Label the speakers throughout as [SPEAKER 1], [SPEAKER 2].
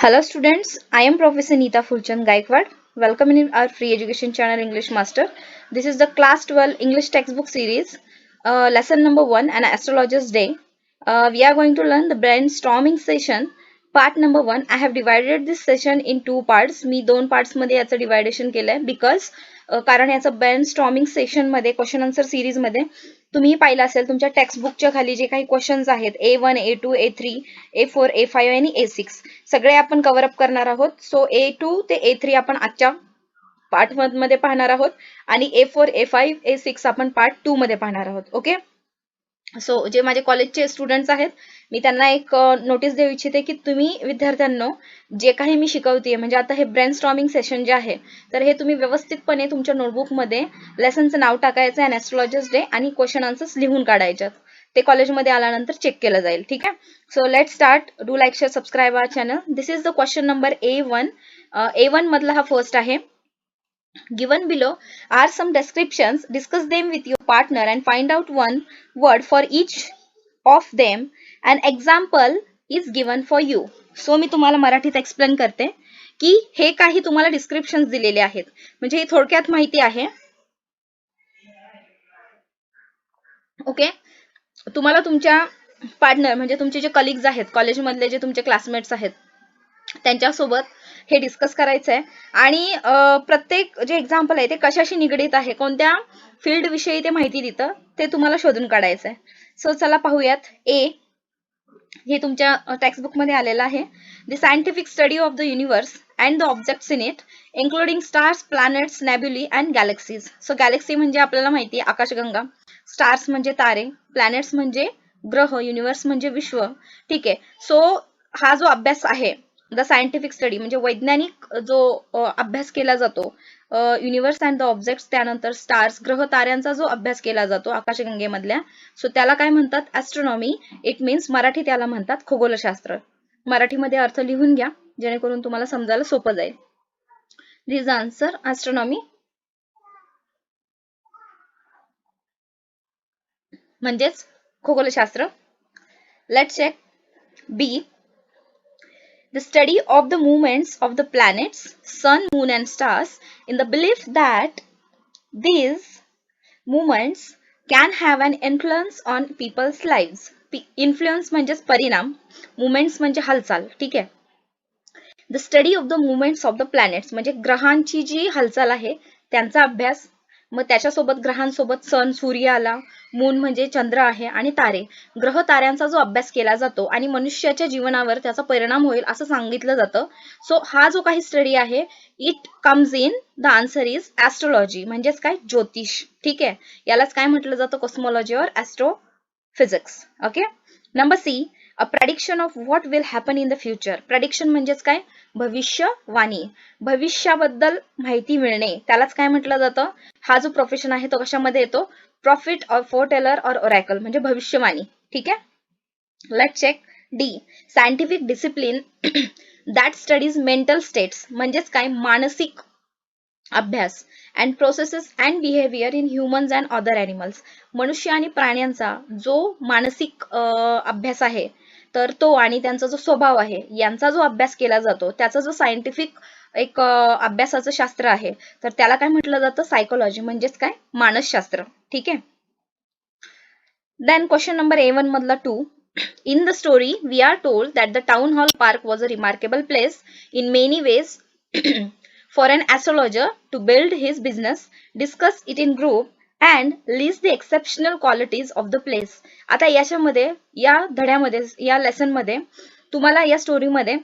[SPEAKER 1] Hello students, I am Professor Neeta Fulchand Gaikwad. Welcome in our free education channel English Master. This is the class 12 English textbook series, lesson number 1 an astrologer's day. We are going to learn the brainstorming session part number 1. I have divided this session in two parts. मी दोन parts मध्ये याचं dividation केलंय because कारण याचं brainstorming session मध्ये question answer series मध्ये तुम्ही पाहिलं असेल तुमच्या टेक्स्ट बुकच्या खाली जे काही क्वेश्चन्स आहेत A1, A2, A3, A4, A5 आणि A6 सगळे आपण कव्हर अप करणार आहोत. सो A2 ते A3 आपण आजच्या पार्ट मध्ये पाहणार आहोत आणि A4, A5, A6 आपण पार्ट 2 मध्ये पाहणार आहोत. ओके, सो जे माझे कॉलेजचे स्टुडंट्स आहेत मी त्यांना एक नोटीस देऊ इच्छिते की तुम्ही विद्यार्थ्यांनो जे काही मी शिकवते म्हणजे आता हे ब्रेनस्टॉर्मिंग सेशन जे आहे तर हे तुम्ही व्यवस्थितपणे तुमच्या नोटबुक मध्ये लेसनचं नाव टाकायचं आहे एस्ट्रोलॉजर्स डे आणि क्वेश्चन आन्सर्स लिहून काढायच्यात. ते कॉलेजमध्ये आल्यानंतर चेक केलं जाईल. ठीक आहे, so let start. Do like share subscribe our channel. This is the question number A1. A1 मधला हा फर्स्ट आहे. Given below are some descriptions. Discuss them with your partner and find out one word for each of them. An example is given for you. So मी तुम्हाला मराठीत explain करते की हे काही तुम्हाला डिस्क्रिप्शन्स दिलेले आहेत म्हणजे ही थोडक्यात माहिती आहे. ओके, तुम्हाला तुमच्या पार्टनर म्हणजे तुमचे जे कलिग्स आहेत कॉलेजमधले जे तुमचे क्लासमेट्स आहेत त्यांच्यासोबत हे डिस्कस करायचं आहे आणि प्रत्येक जे एक्झाम्पल आहे ते कशाशी निगडीत आहे कोणत्या फील्ड विषयी ते माहिती देतं ते तुम्हाला शोधून काढायचं आहे. सो चला पाहूयात. ए हे तुमच्या टेक्स्टबुक मध्ये आलेलं आहे. The scientific study of the universe and the objects in it including stars, planets, nebulae and galaxies. So galaxy म्हणजे आपल्याला माहिती आहे आकाशगंगा, स्टार्स म्हणजे तारे, प्लॅनेट्स म्हणजे ग्रह, युनिवर्स म्हणजे विश्व. ठीक आहे, सो हा जो अभ्यास आहे द सायंटिफिक स्टडी म्हणजे वैज्ञानिक जो अभ्यास केला जातो युनिवर्स अँड द ऑब्जेक्ट्स, त्यानंतर स्टार्स ग्रह ताऱ्यांचा जो अभ्यास केला जातो आकाशगंगेमधल्या, सो त्याला काय म्हणतात ऍस्ट्रॉनॉमी. इट मीन्स मराठी त्याला म्हणतात खगोलशास्त्र. मराठीमध्ये अर्थ लिहून घ्या जेणेकरून तुम्हाला समजायला सोपं जाईल. दिस आन्सर ऍस्ट्रॉनॉमी म्हणजेच खगोलशास्त्र. Let's check. B the study of the movements of the planets, sun, moon and stars in the belief that these movements can have an influence on people's lives. Influence म्हणजेच परिणाम, movements म्हणजे हालचाल. ठीक आहे, the study of the movements of the planets म्हणजे ग्रहांची जी हालचाल आहे त्यांचा अभ्यास. मग त्याच्यासोबत ग्रहांसोबत सन सूर्य आला, मून म्हणजे चंद्र आहे आणि तारे, ग्रह ताऱ्यांचा जो अभ्यास केला जातो आणि मनुष्याच्या जीवनावर त्याचा परिणाम होईल असं सांगितलं जातं. सो हा जो काही स्टडी आहे it comes in the answer is astrology म्हणजेच काय ज्योतिष. ठीक आहे, यालाच काय म्हटलं जातं कॉस्मॉलॉजी और astrophysics. Okay, number C a prediction of what will happen in the future. Prediction म्हणजेच काय भविष्यवाणी, भविष्याबद्दल माहिती मिळणे त्यालाच काय म्हटलं जातं. हा जो प्रोफेशन आहे तो कशामध्ये येतो प्रॉफिट ऑर फोरटेलर और ओरॅकल म्हणजे भविष्यवाणी. ठीक आहे, let's check. D scientific discipline that studies mental states म्हणजेच काय मानसिक अभ्यास and processes and behaviour in humans and other animals. मनुष्य आणि प्राण्यांचा जो मानसिक अभ्यास आहे तर तो आणि त्यांचा जो स्वभाव आहे यांचा जो अभ्यास केला जातो त्याचा जो सायंटिफिक एक अभ्यासाचं शास्त्र आहे तर त्याला काय म्हटलं जातं सायकोलॉजी म्हणजेच काय मानसशास्त्र. ठीक आहे, देन क्वेश्चन नंबर A1 मधला 2. In the story we are told that the town hall park was a remarkable place in many ways for an astrologer to build his business. Discuss it in group and list the exceptional qualities of the place. आता याच्यामध्ये या धड्यामध्ये या lesson मध्ये तुम्हाला या स्टोरीमध्ये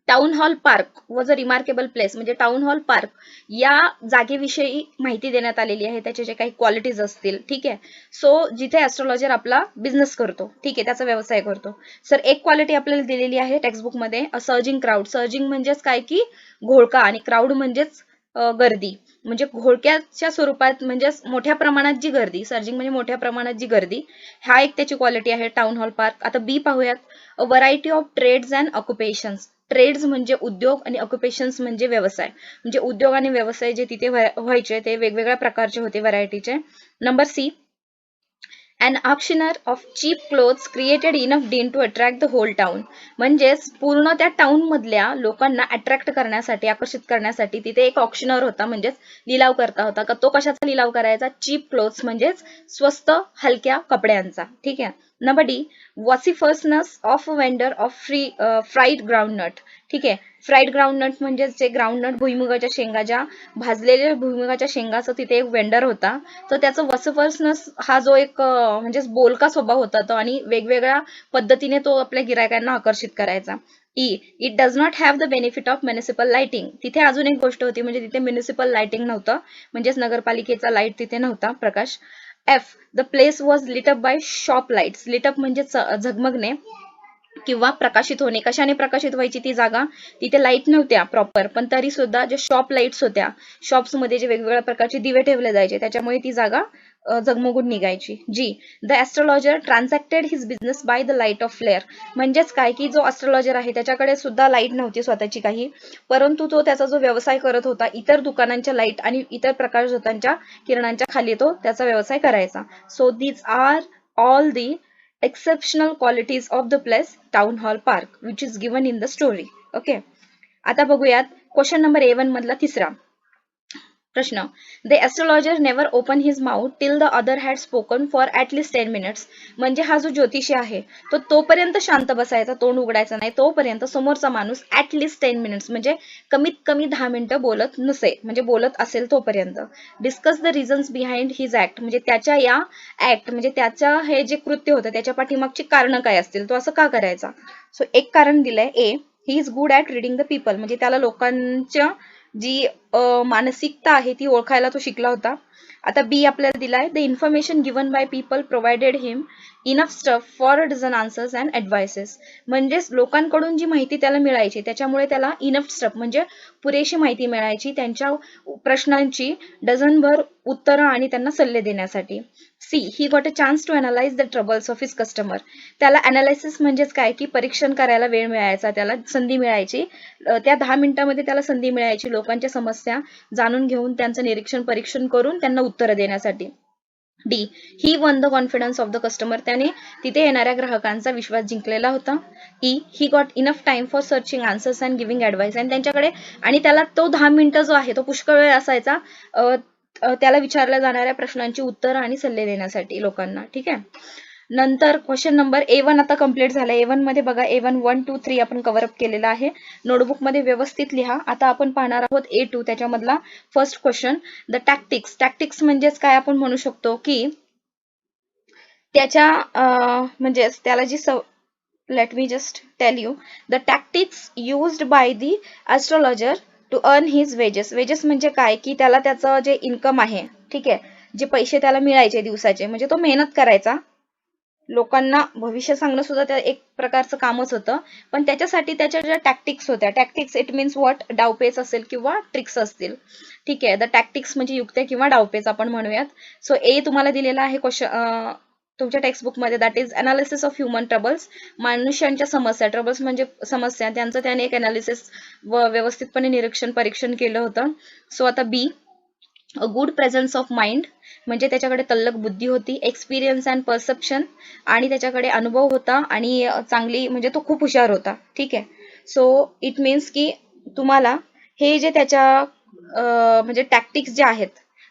[SPEAKER 1] town hall park was a remarkable place म्हणजे town hall park या जागेविषयी माहिती देण्यात आलेली आहे, त्याचे जे काही क्वालिटीज असतील. ठीक आहे, सो जिथे ऍस्ट्रोलॉजर आपला बिझनेस करतो, ठीक आहे, त्याचा व्यवसाय करतो. सर एक क्वालिटी आपल्याला दिलेली आहे टेक्स्टबुक मध्ये अ सर्जिंग क्राऊड. सर्जिंग म्हणजेच काय की घोळका आणि क्राऊड म्हणजेच गर्दी म्हणजे घोळक्याच्या स्वरूपात म्हणजे मोठ्या प्रमाणात जी गर्दी. सर्जिंग म्हणजे मोठ्या प्रमाणात जी गर्दी, हा एक त्याची क्वालिटी आहे टाउन हॉल पार्क. आता बी पाहूयात. A variety of trades and occupations. Trades म्हणजे उद्योग आणि ऑक्युपेशन्स म्हणजे व्यवसाय म्हणजे उद्योग आणि व्यवसाय जे तिथे व्हायचे ते वेगवेगळ्या प्रकारचे होते व्हरायटीचे. Number C An auctioneer of cheap clothes created enough din to attract the whole town. म्हणजेच पूर्ण त्या टाउन मधल्या लोकांना अट्रॅक्ट करण्यासाठी, आकर्षित करण्यासाठी तिथे एक ऑक्शनर होता, म्हणजेच लिलाव करता होता. का तो कशाचा लिलाव करायचा? चीप क्लोथ्स म्हणजेच स्वस्त हलक्या कपड्यांचा. ठीक आहे. Number D, vociferousness of vendor of fried groundnut. ठीक आहे. फ्राईड ग्राउंडनट म्हणजे जे ग्राउंडनट, भुईमुगाच्या शेंगा, ज्या भाजलेल्या भुईमुगाच्या शेंगाचा तिथे एक वेंडर होता. तर त्याचं वॉसिफर्सनेस हा जो एक म्हणजेच बोलका स्वभाव होता तो, आणि वेगवेगळ्या पद्धतीने तो आपल्या गिरायकांना आकर्षित करायचा. E, it does not have the benefit of municipal lighting. तिथे अजून एक गोष्ट होती, म्हणजे तिथे म्युनिसिपल लाइटिंग नव्हतं, म्हणजेच नगरपालिकेचा लाईट तिथे नव्हता, प्रकाश. F, the place was lit up by shop lights. Lit up म्हणजे झगमगणे किंवा प्रकाशित होणे. कशाने प्रकाशित व्हायची ती जागा? तिथे लाईट नव्हत्या प्रॉपर, पण तरी सुद्धा जे शॉप लाईट्स होत्या, शॉप्स मध्ये जे वेगवेगळ्या प्रकारचे दिवे ठेवले जायचे, त्याच्यामुळे ती जागा झगमगून निघायची. G, the astrologer transacted his business by the light of flare. म्हणजेच काय की जो ॲस्ट्रोलॉजर आहे त्याच्याकडे सुद्धा लाईट नव्हती स्वतःची काही, परंतु तो त्याचा जो व्यवसाय करत होता, इतर दुकानांच्या लाईट आणि इतर प्रकाशझोतांच्या किरणांच्या खाली तो त्याचा व्यवसाय करायचा. So these are all the exceptional qualities of the place town hall park which is given in the story. Okay. आता बघूयात क्वेश्चन नंबर A1 मधला तिसरा प्रश्न. The astrologer never open his mouth till the other had spoken for at least 10 minutes. म्हणजे हा जो ज्योतिषी आहे तो तोपर्यंत शांत बसायचा, तोंड उघडायचा नाही तोपर्यंत समोरचा माणूस ॲट लिस्ट 10 minutes म्हणजे कमीत कमी 10 मिनिटं बोलत नसे, म्हणजे बोलत असेल तोपर्यंत. Discuss the reasons behind his act. म्हणजे त्याच्या या ऍक्ट, म्हणजे त्याच्या हे जे कृत्य होतं त्याच्या पाठीमागची कारणं काय असतील, तो असं का करायचा. सो एक कारण दिलंय A, he is good at reading the people. म्हणजे त्याला लोकांच्या जी मानसिकता आहे ती ओळखायला तो शिकला होता. आता बी आपल्याला दिलाय, the information given by people provided him enough stuff for dozen answers and advices. म्हणजेच लोकांकडून जी माहिती त्याला मिळायची त्याच्यामुळे त्याला इनफ स्टफ म्हणजे पुरेशी माहिती मिळायची त्यांच्या प्रश्नांची डझनभर उत्तरं आणि त्यांना सल्ले देण्यासाठी. C, he got a chance to analyse the troubles of his customer. त्याला अनालिसिस म्हणजेच काय की परीक्षण करायला वेळ मिळायचा, त्याला संधी मिळायची. त्या 10 मिनिटांमध्ये त्याला संधी मिळायची लोकांच्या समस्या जाणून घेऊन त्यांचं निरीक्षण परीक्षण करून त्यांना उत्तरं देण्यासाठी. D, he one the confidence of the customer. त्याने तिथे येणाऱ्या ग्राहकांचा विश्वास जिंकलेला होता. E, he got enough time for searching answers and giving advice. आणि त्यांच्याकडे, आणि त्याला तो 10 मिनिटं जो आहे तो पुष्कळ वेळ असायचा त्याला विचारल्या जाणाऱ्या प्रश्नांची उत्तरं आणि सल्ले देण्यासाठी लोकांना. ठीक आहे. नंतर क्वेश्चन नंबर A1 आता कंप्लीट झाला. A1 मध्ये बघा, A1 1 2 3 आपण कव्हर अप केलेला आहे. नोटबुक मध्ये व्यवस्थित लिहा. आता आपण पाहणार आहोत A2 त्याच्यामधला first question, the tactics. Tactics म्हणजेच काय आपण म्हणू शकतो की त्याच्या म्हणजेच त्याला जी let me just tell you the tactics used by the astrologer to earn his wages. Wages म्हणजे काय की त्याला त्याचं जे इन्कम आहे, ठीक आहे, जे पैसे त्याला मिळायचे दिवसाचे, म्हणजे तो मेहनत करायचा, लोकांना भविष्य सांगणं सुद्धा त्या एक प्रकारचं कामच होतं, पण त्याच्यासाठी त्याच्या ज्या टॅक्टिक्स होत्या, टॅक्टिक्स इट मीन्स व्हॉट, डावपेच असेल किंवा ट्रिक्स असतील. ठीक आहे. द टॅक्टिक्स म्हणजे युक्त्या किंवा डावपेच आपण म्हणूयात. सो ए तुम्हाला दिलेला आहे क्वेश्चन तुमच्या टेक्स्टबुक मध्ये, that is analysis of human troubles. मनुष्यांच्या समस्या, ट्रबल्स म्हणजे समस्या, त्यांचं त्याने एक अनालिसिस व्यवस्थितपणे निरीक्षण परीक्षण केलं होतं. सो आता B, a good presence of mind. म्हणजे त्याच्याकडे तल्लख बुद्धी होती. एक्सपिरियन्स अँड परसेप्शन, आणि त्याच्याकडे अनुभव होता आणि चांगली, म्हणजे तो खूप हुशार होता. ठीक आहे. सो इट मीन्स की तुम्हाला हे जे त्याच्या म्हणजे टॅक्टिक्स जे आहेत,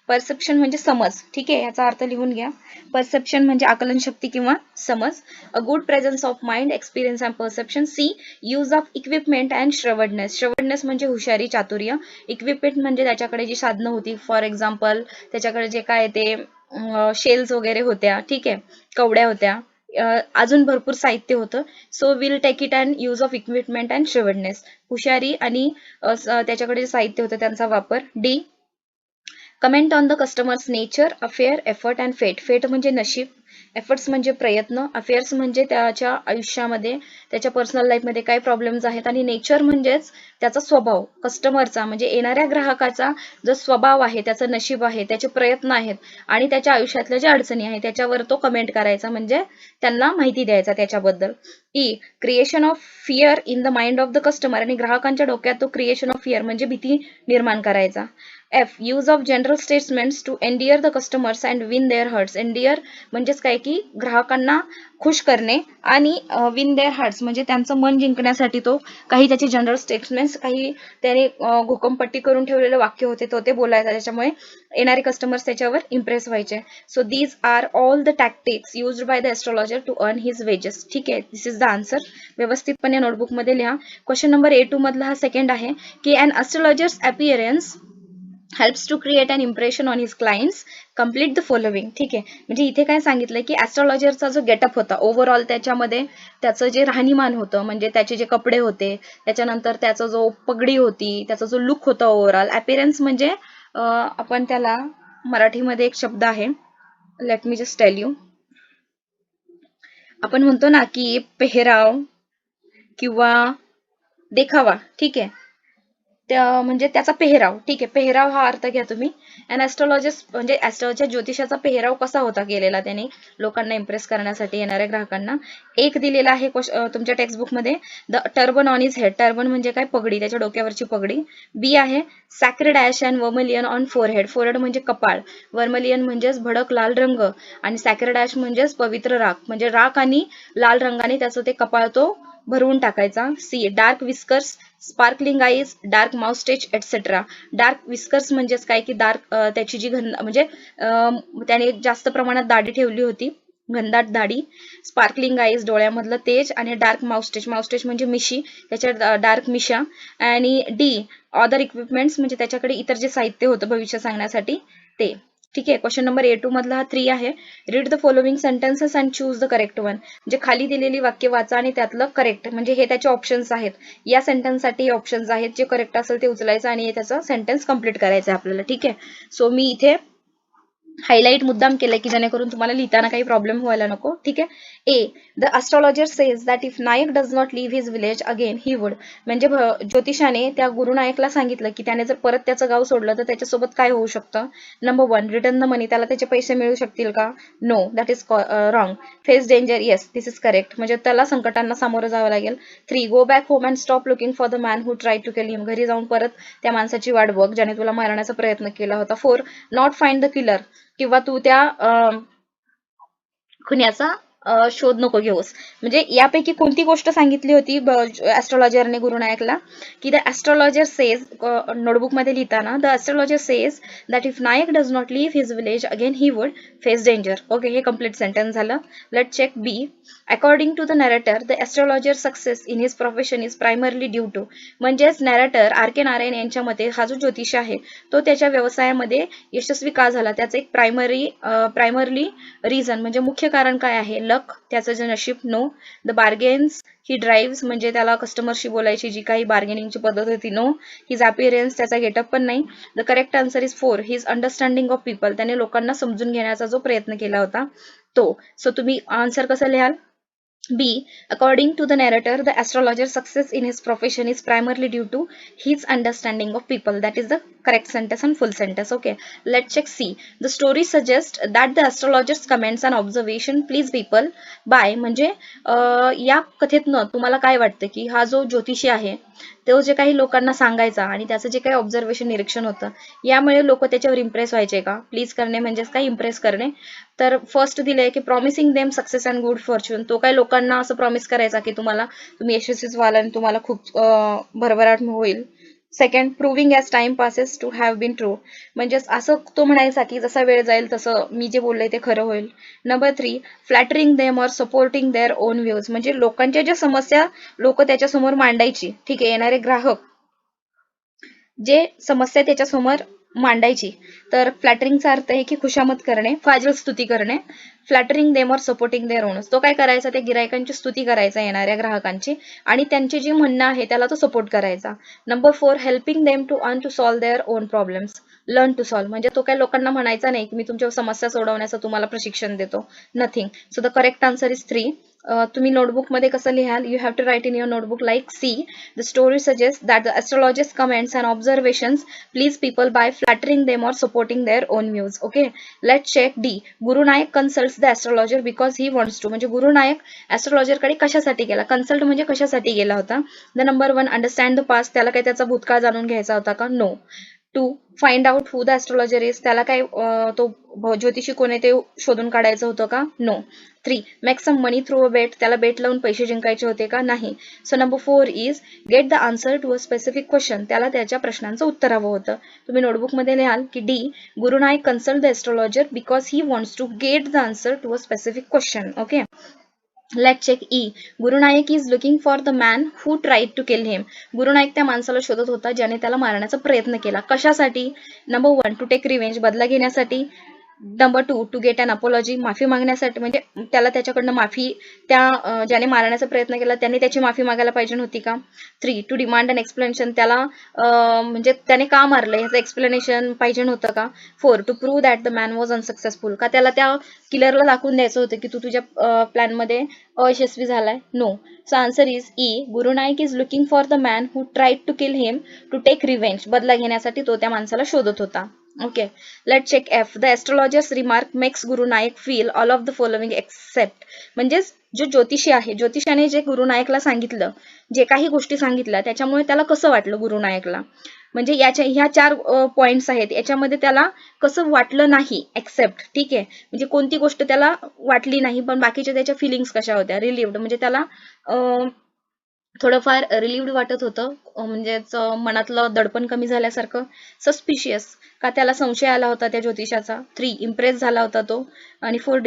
[SPEAKER 1] परसेप्शन म्हणजे समज, ठीक आहे, याचा अर्थ लिहून घ्या. परसेप्शन म्हणजे आकलन शक्ती किंवा समज. A good presence of mind, experience and perception. C, use of equipment and shrewdness. Shrewdness म्हणजे हुशारी, चातुर्य. इक्विपमेंट म्हणजे त्याच्याकडे जी साधनं होती, फॉर एक्झाम्पल त्याच्याकडे जे काय ते शेल्स वगैरे होत्या, ठीक आहे, कवड्या होत्या, अजून भरपूर साहित्य होतं. So will take it and use of equipment and shrewdness. हुशारी आणि त्याच्याकडे जे साहित्य होतं त्यांचा वापर. D, comment on the customers nature, affair, effort and fate. Fate म्हणजे नशीब, एफर्ट्स म्हणजे प्रयत्न, अफेअर्स म्हणजे त्याच्या आयुष्यामध्ये, त्याच्या पर्सनल लाईफमध्ये काय प्रॉब्लेम्स आहेत, आणि नेचर म्हणजेच त्याचा स्वभाव, कस्टमरचा म्हणजे येणाऱ्या ग्राहकाचा जो स्वभाव आहे, त्याचं नशीब आहे, त्याचे प्रयत्न आहेत, आणि त्याच्या आयुष्यातल्या ज्या अडचणी आहेत त्याच्यावर तो कमेंट करायचा, म्हणजे त्यांना माहिती द्यायचा त्याच्याबद्दल. E creation of fear in the mind of the customer, आणि ग्राहकांच्या डोक्यात तो क्रिएशन ऑफ फिअर म्हणजे भीती निर्माण करायचा. F use of general statements to endear the customers and win their hearts. Endear म्हणजेच काय की ग्राहकांना खुश करणे, आणि विन देअर हार्ट्स म्हणजे त्यांचं मन जिंकण्यासाठी तो काही त्याचे जनरल स्टेटमेंट्स, काही त्याने घोकमपट्टी करून ठेवलेले वाक्य होते तो ते बोलायचा, त्याच्यामुळे येणारे कस्टमर्स त्याच्यावर इम्प्रेस व्हायचे. So these are all the tactics used by the astrologer to earn his wages. ठीक आहे, दिस इज द आन्सर. व्यवस्थितपणे नोटबुक मध्ये लिहा. क्वेश्चन नंबर A2 मधला हा सेकंड आहे की अन एस्ट्रॉलॉजर्स appearance helps to create an impression on his clients. Complete the following. ठीक आहे, म्हणजे इथे काय सांगितलंय की ऍस्ट्रॉलॉजरचा जो गेटअप होता ओव्हरऑल, त्याच्यामध्ये त्याचं जे राहणीमान होतं, म्हणजे त्याचे जे कपडे होते, त्याच्यानंतर त्याचा जो पगडी होती, त्याचा जो लुक होता ओव्हरऑल. अपीअरन्स म्हणजे आपण त्याला मराठीमध्ये एक शब्द आहे, let me just tell you. आपण म्हणतो ना की पेहराव किंवा देखावा. ठीक आहे, म्हणजे त्याचा पेहराव. ठीक आहे, पेहराव हा अर्थ घ्या तुम्ही. अँड ऍस्ट्रॉलॉजिस्ट म्हणजे ऍस्ट्रॉलॉजर ज्योतिषाचा पेहराव कसा होता केलेला त्याने लोकांना इम्प्रेस करण्यासाठी, येणाऱ्या ग्राहकांना. एक दिलेला आहे तुमच्या टेक्स्टबुक मध्ये, the turban on is head. Turban म्हणजे काय, पगडी, त्याच्या डोक्यावरची पगडी. बी आहे sacred ash and vermilion on forehead. Forehead म्हणजे कपाळ, वर्मलियन म्हणजेच भडक लाल रंग, आणि सॅक्रेड ॲश म्हणजेच पवित्र राख, म्हणजे राख आणि लाल रंगाने त्याचं ते कपाळ तो भरवून टाकायचा. C dark whiskers, sparkling eyes, dark moustache etcetera. Dark whiskers म्हणजेच काय की डार्क, त्याची जी म्हणजे त्याने जास्त प्रमाणात दाढी ठेवली होती, घनदाट दाढी. स्पार्कलिंग आईज डोळ्यामधलं तेज, आणि डार्क माउस्टेच, माउस्टेच म्हणजे मिशी, त्याच्या डार्क मिशा. आणि डी अदर इक्विपमेंट्स म्हणजे त्याच्याकडे इतर जे साहित्य होतं भविष्य सांगण्यासाठी ते. ठीक आहे, क्वेश्चन नंबर A2 मधला हा 3 आहे. Read the following sentences and choose the correct one. म्हणजे खाली दिलेली वाक्य वाचा आणि त्यातलं करेक्ट, म्हणजे हे त्याचे ऑप्शन्स आहेत. या सेंटेन्ससाठी ऑप्शन्स आहेत, जे करेक्ट असेल ते उचलायचं आणि त्याचा सेंटेन्स कंप्लीट करायचं आहे आपल्याला. ठीक आहे, सो मी इथे हायलाइट मुद्दाम केलंय की जेणेकरून तुम्हाला लिहिताना काही प्रॉब्लेम व्हायला नको. ठीक आहे. A the astrologer says that if Nayak does not leave his village again he would. म्हणजे ज्योतिषाने त्या गुरुनायकला सांगितलं की त्याने जर परत त्याचं गाव सोडलं तर त्याच्यासोबत काय होऊ शकतं. नंबर 1 रिटर्न द मनी, त्याला त्याचे पैसे मिळू शकतील का. No, that is wrong. Face danger, yes this is correct, म्हणजे त्याला संकटांना सामोरं जावं लागेल. 3 go back home and stop looking for the man who try to kill him. घरी जाऊन परत त्या माणसाची वाट बघ ज्याने तुला मारण्याचा प्रयत्न केला होता. 4 नॉट फाइंड द किलर, किंवा तू त्या खुन्याचा शोध नको घेऊस. म्हणजे यापैकी कोणती गोष्ट सांगितली होती ऍस्ट्रॉलॉजरने गुरुनायकला, की द ऍस्ट्रॉलॉजर सेज, नोटबुक मध्ये लिहिताना, the astrologer says that if Nayak does not leave his village again he would face danger. Okay, हे कम्प्लीट सेंटेन्स झालं. Let check B. According to the narrator the astrologer success in his profession is primarily due to. म्हणजेच narrator R.K. Narayan यांच्या मते हा जो ज्योतिष आहे तो त्याच्या व्यवसायामध्ये यशस्वी का झाला, त्याचं एक प्रायमरली रिझन म्हणजे मुख्य कारण काय आहे. लक, त्याचं जे नशीब. No. The bargains he drives, म्हणजे त्याला कस्टमरशी बोलायची जी काही बार्गेनिंगची पद्धत होती. नो. हिज अपीअरन्स, त्याचा गेटअप पण नाही. The correct answer is 4 his understanding of people, त्याने लोकांना समजून घेण्याचा जो प्रयत्न केला होता तो. सो तुम्ही आन्सर कसं लिहाल. B. According to the narrator, the astrologer's success in his profession is primarily due to his understanding of people. That is the correct sentence and full sentence. Okay. Let's check C. The story suggests that the astrologer's comments and observation please people by म्हणजे या कथेतनं तुम्हाला काय वाटतं की हा जो ज्योतिषी आहे तो जे काही लोकांना सांगायचा आणि त्याचं जे काही ऑब्झर्वेशन निरीक्षण होतं यामुळे लोक त्याच्यावर इम्प्रेस व्हायचे का. प्लीज करणे म्हणजेच काय, इम्प्रेस करणे. तर फर्स्ट दिलंय की promising them success and good Fortune. तो काही लोकांना असं प्रॉमिस करायचा की तुम्ही यशस्वीच व्हाल आणि तुम्हाला खूप भरभराट होईल. Second, proving as time passes to have been true. म्हणजेच असं तो म्हणायचा की जसा वेळ जाईल तसं मी जे बोललंय ते खरं होईल. Number 3, flattering them or supporting their own views. म्हणजे लोकांच्या ज्या समस्या लोक त्याच्यासमोर मांडायची. ठीक आहे, येणारे ग्राहक जे समस्या त्याच्यासमोर मांडायची. तर फ्लॅटरिंगचा अर्थ आहे की खुशामत करणे, फाजल स्तुती करणे. Flattering them or supporting their owners, तो काय करायचा, त्या गिरायकांची स्तुती करायचा येणाऱ्या ग्राहकांची आणि त्यांचे जे म्हणणं आहे त्याला तो सपोर्ट करायचा. Number 4, helping them to learn to solve their own problems. Learn to solve म्हणजे तो काय लोकांना म्हणायचा नाही की मी तुमच्या समस्या सोडवण्याचं तुम्हाला प्रशिक्षण देतो. Nothing. So the correct answer is 3. तुम्ही नोटबुक मध्ये कसं लिहाल, you have to write in your notebook like C the story suggest that the astrologer's comments and observations please people by flattering them or supporting their own views. Okay, let check D. Guru Nayak consults the astrologer because he wants to. म्हणजे गुरु नायक एस्ट्रोलॉजरकडे कशासाठी गेला, consult म्हणजे कशासाठी गेला होता. The number 1 understand the past, त्याला काही त्याचा भूतकाळ जाणून घ्यायचा होता का, no. 2 find out who the astrologer is, त्याला काय तो ज्योतिषी कोण आहे ते शोधून काढायचं होतं का, no. 3 make some money through a bet, त्याला बेट लावून पैसे जिंकायचे होते का, नाही. So number 4 is get the answer to a specific question, त्याला त्याच्या प्रश्नांचं उत्तर हवं होतं. तुम्ही नोटबुक मध्ये लिहाल की D Guru Nayak consult the astrologer because he wants to get the answer to a specific question. Okay, let check E. Guru Nayak is looking for the man who tried to kill him, Guru Nayak त्या माणसाला शोधत होता ज्याने त्याला मारण्याचा प्रयत्न केला, कशासाठी. नंबर 1 टू टेक रिव्हेंज, बदला घेण्यासाठी. Number 2 to get an apology, माफी मागण्यासाठी, म्हणजे त्याला त्याच्याकडनं माफी, त्या ज्याने मारण्याचा प्रयत्न केला त्याने त्याची माफी मागायला पाहिजे होती का. 3 टू डिमांड अन एक्सप्लेनेशन, त्याला म्हणजे त्याने का मारलं याचं एक्सप्लेनेशन पाहिजे होतं का. 4 to prove that the man was unsuccessful, का त्याला त्या किलरला दाखवून द्यायचं होतं की तू तुझ्या प्लॅन मध्ये अयशस्वी झालाय, no. So answer is E. Guru Nayak is looking for the man who tried to kill him to take revenge, बदला घेण्यासाठी तो त्या माणसाला शोधत होता. Okay, let check F. The astrologer's remark makes Guru Nayak feel all of the following except, म्हणजेच जो ज्योतिषी आहे, ज्योतिषाने जे गुरु नायकला सांगितलं, जे काही गोष्टी सांगितल्या त्याच्यामुळे त्याला कसं वाटलं गुरु नायकला, म्हणजे ह्या 4 पॉइंट्स आहेत, याच्यामध्ये त्याला कसं वाटलं नाही, एक्सेप्ट. ठीक आहे, म्हणजे कोणती गोष्ट त्याला वाटली नाही पण बाकीच्या त्याच्या फिलिंग्स कशा होत्या, रिलीव्ड, म्हणजे त्याला थोडंफार रिलीव्ड वाटत होतं, म्हणजेच मनातलं दडपण कमी झाल्यासारखं. सस्पिशियस, का त्याला संशय आला होता त्या ज्योतिषाचा. 3 इम्प्रेस झाला होता तो. आणि 4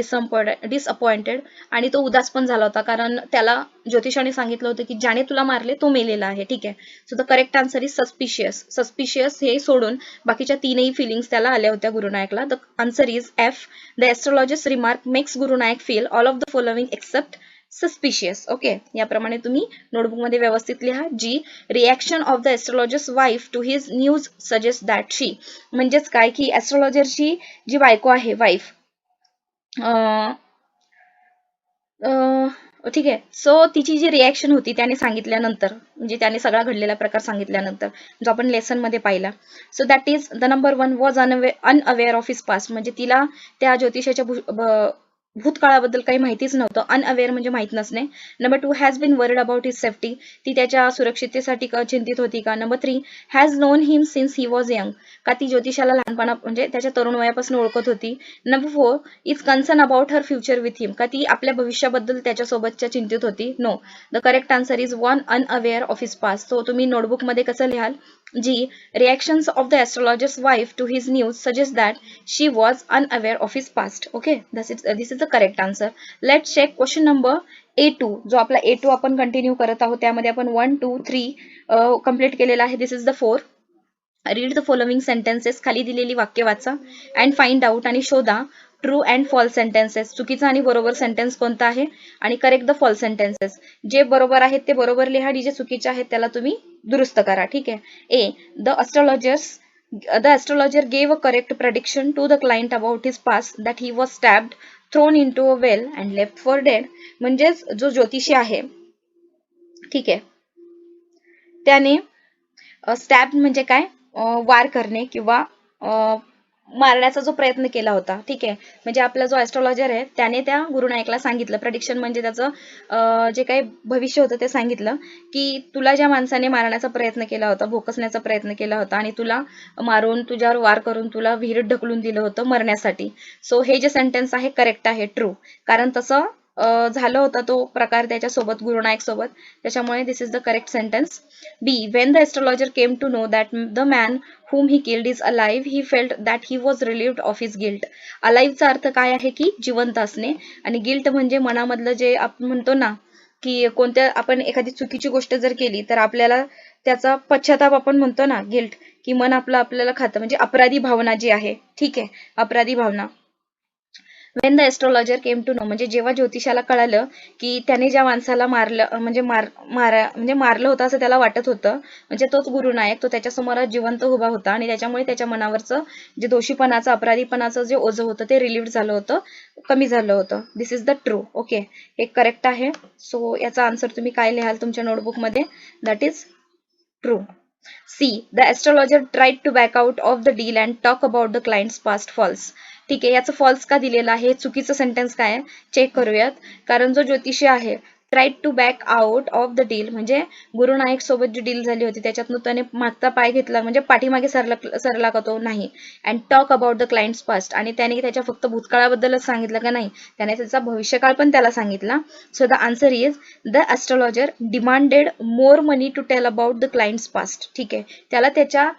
[SPEAKER 1] डिसअपॉइंटेड, आणि तो उदास पण झाला होता कारण त्याला ज्योतिषाने सांगितलं होतं की ज्याने तुला मारले तो मेलेला आहे. ठीक आहे, so the correct answer is suspicious. Suspicious हे सोडून बाकीच्या 3ही फिलिंग्स त्याला आल्या होत्या गुरु नायकला. The answer is F. The astrologer's remark makes Guru Nayak feel all of the following except suspicious. Okay, याप्रमाणे तुम्ही नोटबुक मध्ये व्यवस्थित लिहा. G reaction of the astrologer's wife to his news suggest that she, म्हणजेच काय की एस्ट्रोलॉजरची जी बायको आहे, वाईफ, ठीक आहे, सो तिची जी रिॲक्शन होती त्याने सांगितल्यानंतर, म्हणजे त्याने सगळा घडलेला प्रकार सांगितल्यानंतर, जो आपण लेसन मध्ये पाहिला. So that is the number 1 was unaware of his past, म्हणजे तिला त्या ज्योतिषाच्या भूतकाळाबद्दल काही माहितीच नव्हतं. अनअवेअर म्हणजे माहित नसणे. Number 2 has been worried about his safety, ती त्याच्या सुरक्षिततेसाठी चिंतित होती का. Number 3 has known him since he was young, का ती ज्योतिषाला लहानपणा म्हणजे त्याच्या तरुण वयापासून ओळखत होती. Number 4 is concern about her future with him, का ती आपल्या भविष्याबद्दल त्याच्यासोबतच्या चिंतित होती, no. The correct answer is 1 unaware of his past. So तुम्ही नोटबुक मध्ये कसं लिहाल, G reactions of the astrologer's wife to his news suggest that she was unaware of his past. Okay, this is the correct answer. Let check question number A2, जो आपला A2 आपण continue करत आहोत, त्यामध्ये आपण 1, 2, 3 कम्प्लीट केलेला आहे. This is the 4. Read the following sentences, खाली दिलेली वाक्य वाचा अँड फाइंड आउट, आणि शोधा ट्रू अँड फॉल्स सेंटेन्सेस, चुकीचा आणि बरोबर सेंटेन्स कोणता आहे, आणि करेक्ट द फॉल्स सेंटेन्सेस. जे बरोबर आहेत ते बरोबर लिहा, आणि जे चुकीचे आहेत त्याला तुम्ही दुरुस्त करा. ठीक आहे. A. The astrologer gave a correct prediction to the client about his past, that he was stabbed, thrown into a well and left for dead. म्हणजेच जो ज्योतिषी आहे, ठीक आहे, त्याने स्टॅब म्हणजे काय, वार करणे किंवा मारण्याचा जो प्रयत्न केला होता. ठीक आहे, म्हणजे आपला जो एस्ट्रोलॉजर आहे त्याने त्या गुरु नायकला सांगितलं, प्रेडिक्शन म्हणजे त्याचं जे काही भविष्य होतं ते सांगितलं, की तुला ज्या माणसाने मारण्याचा प्रयत्न केला होता, भोकसण्याचा प्रयत्न केला होता, आणि तुला मारून तुझ्यावर वार करून तुला विहिरीत ढकलून दिलं होतं मरण्यासाठी. सो हे जे सेंटेन्स आहे करेक्ट आहे, ट्रू, कारण तसं झालं होता तो प्रकार त्याच्यासोबत, गुरुनायक सोबत, त्याच्यामुळे this is the correct sentence. B. When the astrologer came to know that the man whom he killed is alive, he felt that he was relieved of his guilt. Aliveचा अर्थ काय आहे की जिवंत असणे, आणि गिल्ट म्हणजे मनामधलं जे आपण म्हणतो ना की कोणत्या आपण एखादी चुकीची गोष्ट जर केली तर आपल्याला त्याचा पश्चाताप आपण म्हणतो ना, गिल्ट, की मन आपलं आपल्याला खातं, म्हणजे अपराधी भावना जी आहे. ठीक आहे, अपराधी भावना. When the astrologer came to know, म्हणजे जेव्हा ज्योतिषाला कळालं की त्याने ज्या माणसाला मारलं म्हणजे मारलं होतं असं त्याला वाटत होतं, म्हणजे तोच गुरुनायक, तो त्याच्यासमोर जिवंत उभा होता आणि त्याच्यामुळे त्याच्या मनावरचं जे दोषीपणाचं अपराधीपणाचं जे ओझं होतं ते रिलीव्ह झालं होतं, कमी झालं होतं. This is the true. Okay, हे करेक्ट आहे. सो याचा आन्सर तुम्ही काय लिहाल तुमच्या नोटबुकमध्ये? That is true. C. The astrologer tried to back out of the deal and talk about the client's past. False. ठीक आहे, याचं फॉल्स का दिलेलं आहे? चुकीचं सेंटेन्स काय आहे चेक करूयात. कारण जो ज्योतिषी आहे tried to back out of the deal, म्हणजे गुरुनायक सोबत जी डील झाली होती त्याच्यातनं त्याने मागचा पाय घेतला, म्हणजे पाठीमागे सरला का तो? नाही. And talk about the client's past, आणि त्याने त्याच्या फक्त भूतकाळाबद्दलच सांगितलं का? नाही, त्याने त्याचा भविष्यकाळ पण त्याला सांगितला. So the answer is the astrologer demanded more money to tell about the client's past. ठीक आहे, त्याला त्याच्या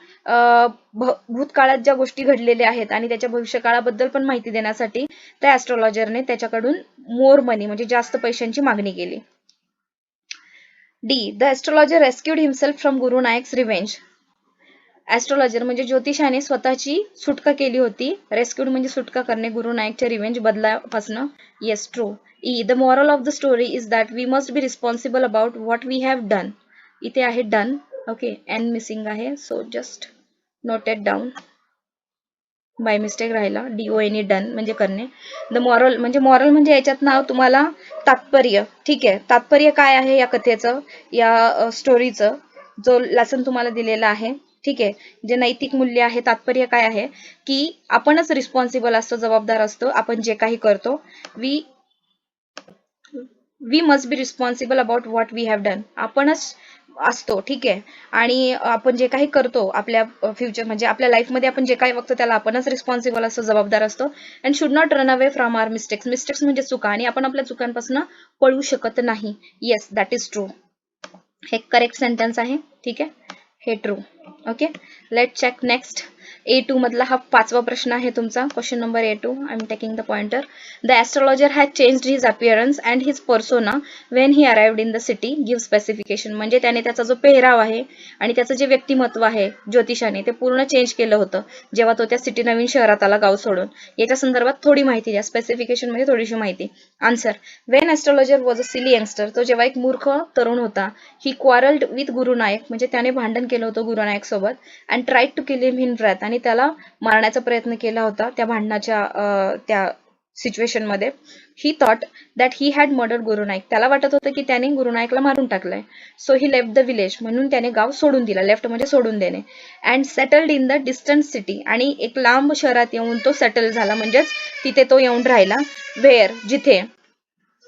[SPEAKER 1] भूतकाळात ज्या गोष्टी घडलेल्या आहेत आणि त्याच्या भविष्यकाळाबद्दल पण माहिती देण्यासाठी त्या एस्ट्रॉलॉजरने त्याच्याकडून मोर मनी म्हणजे जास्त पैशांची मागणी केली. D. The astrologer rescued himself from Guru Nayak's revenge. एस्ट्रॉलॉजर म्हणजे ज्योतिषाने स्वतःची सुटका केली होती. रेस्क्यूड म्हणजे सुटका करणे, गुरु नायकच्या रिव्हेंज बदलापासनं. Yes, true. E. The moral of the story is that we must be responsible about what we have done. इथे आहे डन. ओके, एन मिसिंग आहे, so just noted down. By mistake राहिला. DONE done म्हणजे करणे. The moral म्हणजे याच्यात नाव तुम्हाला तात्पर्य. ठीक आहे, तात्पर्य काय आहे या कथेचं, या स्टोरीचं, जो लेसन तुम्हाला दिलेला आहे. ठीक आहे, जे नैतिक मूल्य आहे, तात्पर्य काय आहे की आपणच रिस्पॉन्सिबल असतो, जबाबदार असतो आपण जे काही करतो. We must be responsible about what we have done. आपणच असतो. ठीक आहे, आणि आपण जे काही करतो आपल्या फ्युचर म्हणजे आपल्या लाईफमध्ये आपण जे काही बघतो त्याला आपणच रिस्पॉन्सिबल असतो, जबाबदार असतो. And should not run away from our mistakes. Mistakes म्हणजे चुका, आणि आपण आपल्या चुकांपासून पळू शकत नाही. Yes, that is true. हे करेक्ट सेंटेन्स आहे. ठीक आहे, हे true. Okay, let check next. A2 मधला हा 5वा प्रश्न आहे तुमचा. Question number A2. I am taking the pointer. The astrologer has changed his appearance and his persona when he arrived in the city. Give specification. म्हणजे त्याने त्याचा जो पेहराव आहे आणि त्याचं जे व्यक्तिमत्व आहे ज्योतिषाने ते पूर्ण चेंज केलं होतं जेव्हा तो त्या सिटी नवीन शहरात आला गाव सोडून. याच्या संदर्भात थोडी माहिती द्या. स्पेसिफिकेशन मध्ये थोडीशी माहिती. Answer. When astrologer was a silly youngster. तो जेव्हा एक मूर्ख तरुण होता. ही क्वारल्ड विथ गुरुनायक, म्हणजे त्याने भांडण केलं होतं गुरुनायक सोबत. And tried to kill him in wrath, आणि त्याला मारण्याचा प्रयत्न केला होता त्या भांडणाच्या त्या सिच्युएशन मध्ये. He thought that he had murdered Gurunayak. त्याला वाटत होतं की त्याने गुरुनायकला मारून टाकलंय. So he left the village, म्हणून त्याने गाव सोडून दिला. लेफ्ट म्हणजे सोडून देणे. And settled in the distant city, आणि एक लांब शहरात येऊन तो सेटल झाला, म्हणजेच तिथे तो येऊन राहिला. वेअर, जिथे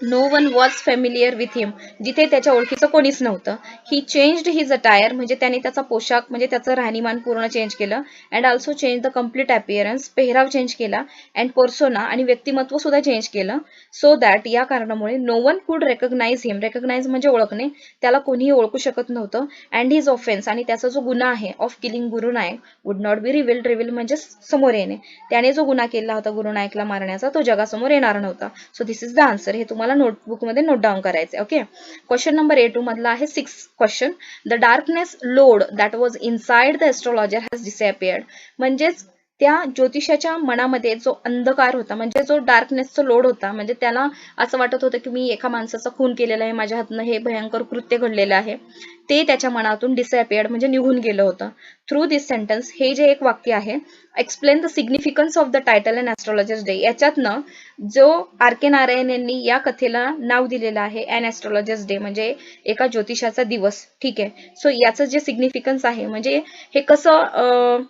[SPEAKER 1] no one was familiar with him, जिथे त्याच्या ओळखीचं कोणीच नव्हतं. ही चेंज्ड हिज अटायर, म्हणजे त्याने त्याचा पोशाख म्हणजे त्याचं राहणीमान पूर्ण चेंज केलं. And also change the complete appearance, पेहराव चेंज केला. अँड पर्सोना, आणि व्यक्तिमत्व सुद्धा चेंज केलं. सो दॅट, या कारणामुळे नो वन कुड रेकग्नाइज हिम. रेकग्नाइज म्हणजे ओळखणे, त्याला कोणीही ओळखू शकत नव्हतं. अँड हिज ऑफेन्स, आणि त्याचा जो गुन्हा आहे of killing Gurunayak would not be revealed. Reveal म्हणजे समोर येणे. त्याने जो गुन्हा केला होता गुरुनायकला मारण्याचा तो जगासमोर येणार नव्हता. So this is the answer. हे तुम्हाला नोटबुक मध्ये नोट डाऊन करायचे. ओके, क्वेश्चन नंबर A2 मधला आहे 6 question. The darkness load that was inside the astrologer has disappeared. म्हणजेच त्या ज्योतिषाच्या मनामध्ये जो अंधकार होता, म्हणजे जो डार्कनेसचा लोड होता, म्हणजे त्याला असं वाटत होतं की मी एका माणसाचा खून केलेला आहे, माझ्या हातनं हे भयंकर कृत्य घडलेलं आहे, ते त्याच्या मनातून डिसअपियर्ड म्हणजे निघून गेलं होतं. थ्रू दिस सेंटेन्स, हे जे एक वाक्य आहे, explain the significance of the title and astrologer's day. याच्यातनं जो R.K. नारायण यांनी या कथेला नाव दिलेलं आहे अँड एस्ट्रॉलॉजर्स डे, म्हणजे एका ज्योतिषाचा दिवस. ठीक आहे, सो याचं जे सिग्निफिकन्स आहे, म्हणजे हे कसं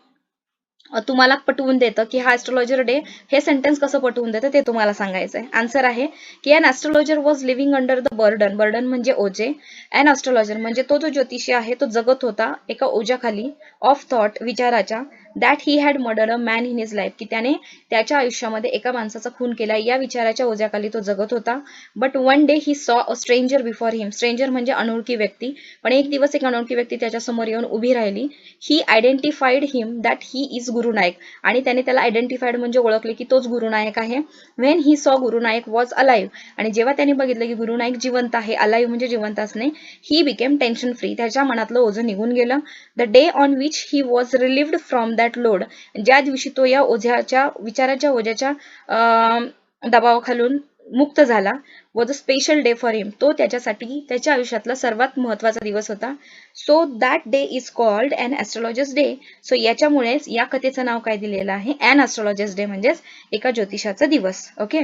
[SPEAKER 1] तुम्हाला पटवून देतं की हा एस्ट्रॉलॉजर डे, हे सेंटेन्स कसं पटवून देतं ते तुम्हाला सांगायचं आहे. आन्सर आहे की an astrologer was living under the burden. Burden म्हणजे ओझे. अन एस्ट्रॉलॉजर म्हणजे तो जो ज्योतिषी आहे तो जगत होता एका ओझ्याखाली, ऑफ थॉट, विचाराच्या, that he had murder a man in his life, की त्याने त्याच्या आयुष्यामध्ये एका माणसाचा खून केला, या विचाराच्या ओझ्याखाली तो जगत होता. But one day he saw a stranger before him. Stranger म्हणजे अनोळखी व्यक्ती, पण एक दिवस एक अनोळखी व्यक्ती त्याच्या समोर येऊन उभी राहिली. He identified him that he is Gurunayak, आणि त्याने त्याला आयडेंटिफाईड म्हणजे ओळखले की तोच गुरुनायक आहे. When he saw गुरुनायक was alive, आणि जेव्हा त्याने बघितलं की गुरुनायक जिवंत आहे, अलाइव्ह म्हणजे जिवंत असणे, ही बिकेम टेन्शन फ्री, त्याच्या मनातलं ओझं निघून गेलं. The day on which he was relieved from that load, ज्या दिवशी तो या ओझ्याच्या विचाराच्या ओझ्याच्या दबावाखालून मुक्त झाला was a special day for him. तो त्याच्यासाठी त्याच्या आयुष्यातला सर्वात महत्वाचा दिवस होता. So that day is called an astrologer's day. So याच्यामुळेच या कथेचं नाव काय दिलेलं आहे, अन ॲस्ट्रोलॉजर्स डे, म्हणजेच एका ज्योतिषाचा दिवस. ओके,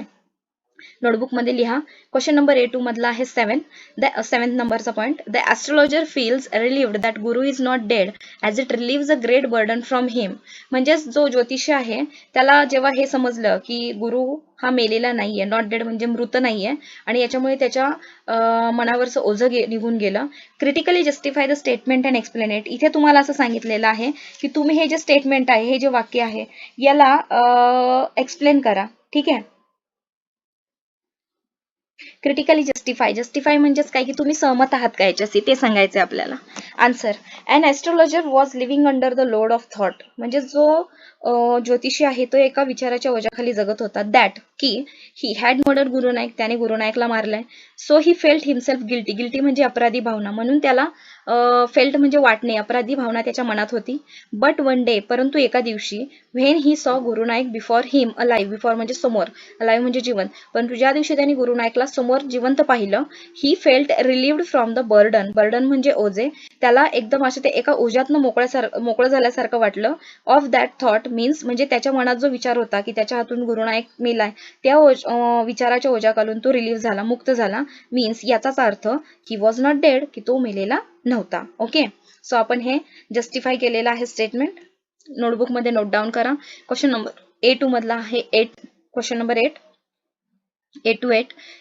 [SPEAKER 1] नोटबुक मध्ये लिहा. क्वेश्चन नंबर A2 मधला आहे 7th नंबरचा point. The astrologer feels relieved that Guru is not dead as it relieves a great burden from him. म्हणजेच जो ज्योतिषी आहे त्याला जेव्हा हे समजलं की गुरु हा मेलेला नाहीये, नॉट डेड म्हणजे मृत नाहीये, आणि याच्यामुळे त्याच्या मनावरचं ओझं निघून गेलं. Critically justify the statement and explain it. इथे तुम्हाला असं सांगितलेलं आहे की तुम्ही हे जे स्टेटमेंट आहे, हे जे वाक्य आहे, याला एक्सप्लेन करा. ठीक आहे. क्रिटिकली जस्टिफाय म्हणजेच काय की तुम्ही सहमत आहात का याच्याशी, ते सांगायचं आपल्याला. Answer, an astrologer was living under the load of thought. म्हणजे जो ज्योतिषी आहे तो एका विचाराच्या ओझ्याखाली जगत होता. दॅट की ही हॅड मर्डर गुरु नाईक, त्याने गुरु नाईकला मारलाय. So he felt himself guilty. Guilty म्हणजे अपराधी भावना, म्हणून त्याला फेल्ट म्हणजे वाटणे, अपराधी भावना त्याच्या मनात होती. बट वन डे, परंतु एका दिवशी, when he saw Guru Naik before him alive. Before म्हणजे समोर, अलाइव्ह म्हणजे जिवंत. परंतु ज्या दिवशी त्यांनी गुरु नाईकला समोर जिवंत पाहिलं, he felt relieved from the burden. Burden म्हणजे ओझे. त्याला एकदम असं ते एका ओझ्यातनं मोकळं झाल्यासारखं वाटलं. ऑफ दॅट थॉट मीन्स म्हणजे त्याच्या मनात जो विचार होता की त्याच्या हातून गुरु नाईक मेलाय, त्या विचाराच्या ओझ्याखालून तो रिलीव्ह झाला, मुक्त झाला. मीन्स याचाच अर्थ ही वॉज नॉट डेड, की तो मेलेला नव्हता. ओके, सो आपण हे जस्टिफाय केलेलं आहे स्टेटमेंट. नोटबुक मध्ये नोट डाऊन करा. क्वेश्चन नंबर A2 मधला आहे question number 8.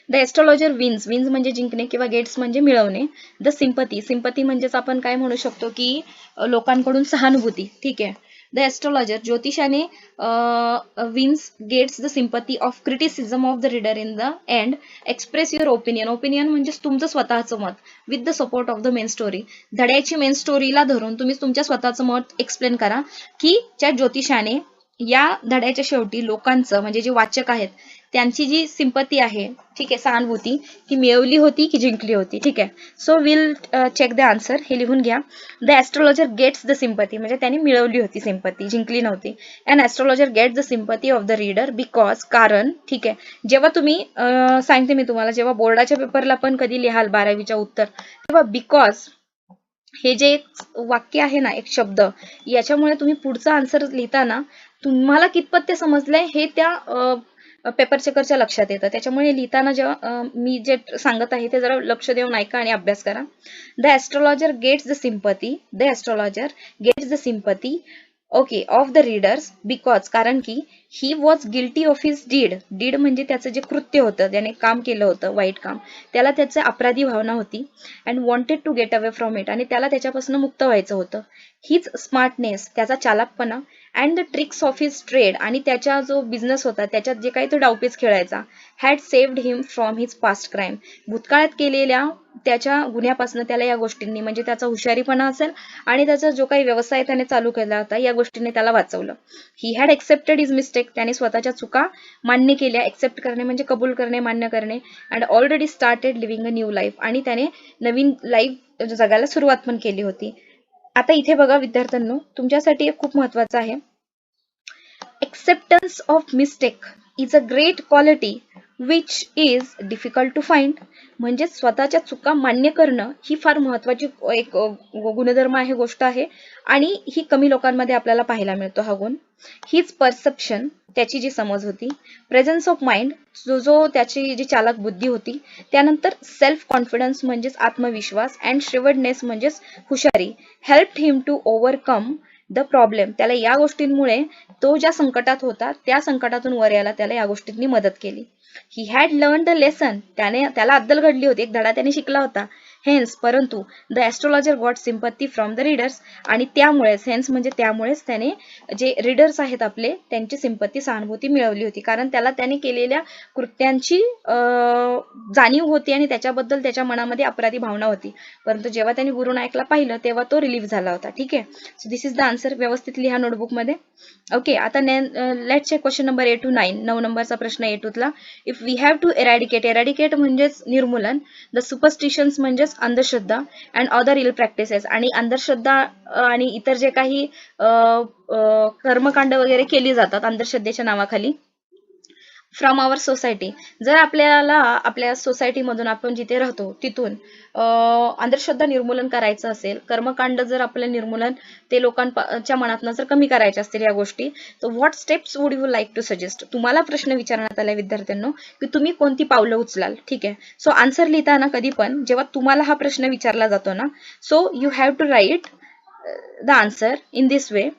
[SPEAKER 1] The astrologer wins. Wins म्हणजे जिंकणे किंवा गेट्स म्हणजे मिळवणे. The sympathy. सिंपती म्हणजेच आपण काय म्हणू शकतो की लोकांकडून सहानुभूती. ठीक आहे. द एस्ट्रोलॉजर ज्योतिषाने wins gets the sympathy of criticism of the reader in the end. Express your opinion. Opinion म्हणजे तुमचं स्वतःचं मत. With the support of the main story. धड्याची मेन स्टोरीला धरून तुम्ही तुमच्या स्वतःचं मत एक्सप्लेन करा की त्या ज्योतिषाने या धड्याच्या शेवटी लोकांचं म्हणजे जे वाचक आहेत त्यांची जी सिंपती आहे, ठीक आहे, सहानुभूती, ती मिळवली होती की जिंकली होती. ठीक आहे. So will check the answer. हे लिहून घ्या. The astrologer gets the sympathy म्हणजे त्यांनी मिळवली होती सिंपती, जिंकली नव्हती. And astrologer gets the sympathy of the reader because, कारण. ठीक आहे. जेव्हा तुम्ही सांगते मी तुम्हाला, जेव्हा बोर्डाच्या पेपरला पण कधी लिहाल 12वीच्या उत्तर, तेव्हा बिकॉज हे जे एक वाक्य आहे ना, एक शब्द, याच्यामुळे तुम्ही पुढचा आन्सर लिहिताना तुम्हाला कितपत ते समजलंय हे त्या पेपर चेकरच्या लक्षात येतं. त्याच्यामुळे लिहिताना जेव्हा मी जे सांगत आहे ते जरा लक्ष देऊन ऐका आणि अभ्यास करा. The astrologer gets the sympathy. The astrologer gets the sympathy okay of the readers because, कारण की he was guilty of his deed. Deed म्हणजे त्याचं जे कृत्य होतं, त्याने काम केलं होतं वाईट काम, त्याला त्याचं अपराधी भावना होती. And wanted to get away from it, आणि त्याला त्याच्यापासून मुक्त व्हायचं होतं. हिज स्मार्टनेस, त्याचा चालाकपणा, and the tricks of his trade, आणि त्याचा जो बिझनेस होता त्याच्यात जे काही तो डावपेच खेळायचा, had saved him from his past crime. भूतकाळात केलेल्या त्याच्या गुन्ह्यापासून त्याला या गोष्टींनी म्हणजे त्याचा हुशारीपणा असेल आणि त्याचा जो काही व्यवसाय त्याने चालू केला होता या गोष्टींनी त्याला वाचवलं. He had accepted his mistake. त्याने स्वतःच्या चुका मान्य केल्या. एक्सेप्ट करणे म्हणजे कबूल करणे, मान्य करणे. And already started living a new life, आणि त्याने नवीन लाईफ जगायला सुरुवात पण केली होती. आता इथे बघा विद्यार्थ्यांनो, तुमच्यासाठी एक खूप महत्वाचं आहे. Acceptance of mistake is a great quality which is difficult to find. म्हणजे स्वतःच्या चुका मान्य करणं ही फार महत्वाची एक गुणधर्म आहे, गोष्ट आहे, आणि ही कमी लोकांमध्ये आपल्याला पाहायला मिळतो हा गुण. हीच परसेप्शन, त्याची जी समज होती. प्रेझन्स ऑफ माइंड, जो त्याची जी चालक बुद्धी होती. त्यानंतर सेल्फ कॉन्फिडन्स म्हणजेच आत्मविश्वास. अँड श्रीवडनेस म्हणजेच हुशारी. Help him to overcome the problem. त्याला या गोष्टींमुळे, तो ज्या संकटात होता त्या संकटातून वर यायला त्याला या गोष्टींनी मदत केली. He had learn the lesson. त्याला अद्दल घडली होती, एक धडा त्याने शिकला होता. हेन्स, परंतु the astrologer got sympathy from the readers, आणि त्यामुळेच, हेन्स म्हणजे त्यामुळेच, त्याने जे रीडर्स आहेत आपले त्यांची सिंपत्ती, सहानुभूती मिळवली होती. कारण त्याने केलेल्या कृत्यांची जाणीव होती आणि त्याच्याबद्दल त्याच्या मनामध्ये अपराधी भावना होती. परंतु जेव्हा त्यांनी गुरु नायकला पाहिलं तेव्हा तो रिलीव्ह झाला होता. ठीक आहे. So this is the answer. व्यवस्थित लिहा नोटबुक मध्ये. ओके, आता let's check question number 8 to 9. 9 नंबरचा प्रश्न A2 if we have to eradicate म्हणजेच निर्मूलन, द सुपरस्टिशन्स म्हणजेच अंधश्रद्धा, अँड अदर इल प्रॅक्टिसेस, आणि अंधश्रद्धा आणि इतर जे काही कर्मकांड वगैरे केली जातात अंधश्रद्धेच्या नावाखाली. From our society. जर आपल्याला आपल्या सोसायटीमधून आपण जिथे राहतो तिथून अंधश्रद्धा निर्मूलन करायचं असेल, कर्मकांड जर आपलं निर्मूलन ते लोकांच्या मनातनं जर कमी करायच्या असतील या गोष्टी, तर what steps would you like to suggest? तुम्हाला प्रश्न विचारण्यात आला विद्यार्थ्यांनो की तुम्ही कोणती पावलं उचलाल. ठीक आहे. सो आन्सर लिहिताना कधी पण जेव्हा तुम्हाला हा प्रश्न विचारला जातो ना, so you have to write the answer in this way,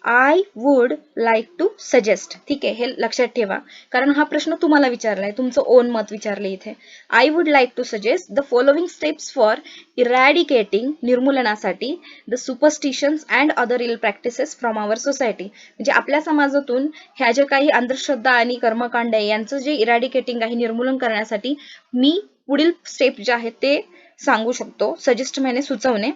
[SPEAKER 1] I would like to suggest. ठीक आहे, हे लक्षात ठेवा, कारण हा प्रश्न तुम्हाला विचारलाय, तुमचं ओन मत विचारले इथे. I would like to suggest the following steps for eradicating, निर्मूलनासाठी, the superstitions and other ill practices from our society. म्हणजे आपल्या समाजातून ह्या ज्या काही अंधश्रद्धा आणि कर्मकांड आहे यांचं जे इरॅडिकेटिंग आहे, निर्मूलन करण्यासाठी मी पुढील स्टेप जे आहेत ते सांगू शकतो. सजेस्ट म्हणजे सुचवणे.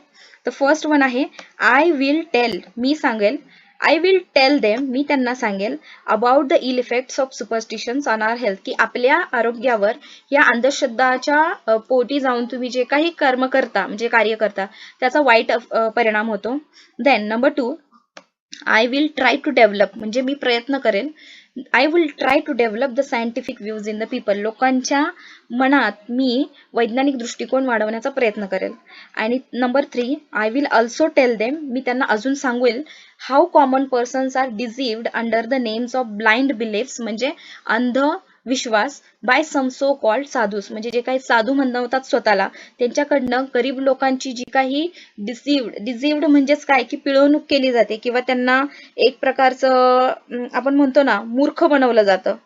[SPEAKER 1] द फर्स्ट वन आहे आय विल टेल, मी सांगेल. आय विल टेल देम, मी त्यांना सांगेल, about the ill effects of superstitions on our health, की आपल्या आरोग्यावर या अंधश्रद्धाच्या पोटी जाऊन तुम्ही जे काही कर्म करता, म्हणजे कार्य करता, त्याचा वाईट परिणाम होतो. Then number 2, I will try to develop, म्हणजे मी प्रयत्न करेन. I will try to develop the scientific views in the people, लोकांच्या मनात मी वैज्ञानिक दृष्टिकोन वाढवण्याचा प्रयत्न करेल. आणि number 3, I will also tell them, मी त्यांना अजून सांगेल, how common persons are deceived under the names of blind beliefs, म्हणजे अंध विश्वास, by some so called sadhus, म्हणजे जे काही साधू म्हणतात स्वतःला, त्यांच्याकडनं गरीब लोकांची जी काही डिसीव्ड म्हणजेच काय की पिळवणूक केली जाते, किंवा त्यांना एक प्रकारचं आपण म्हणतो ना मूर्ख बनवलं जातं.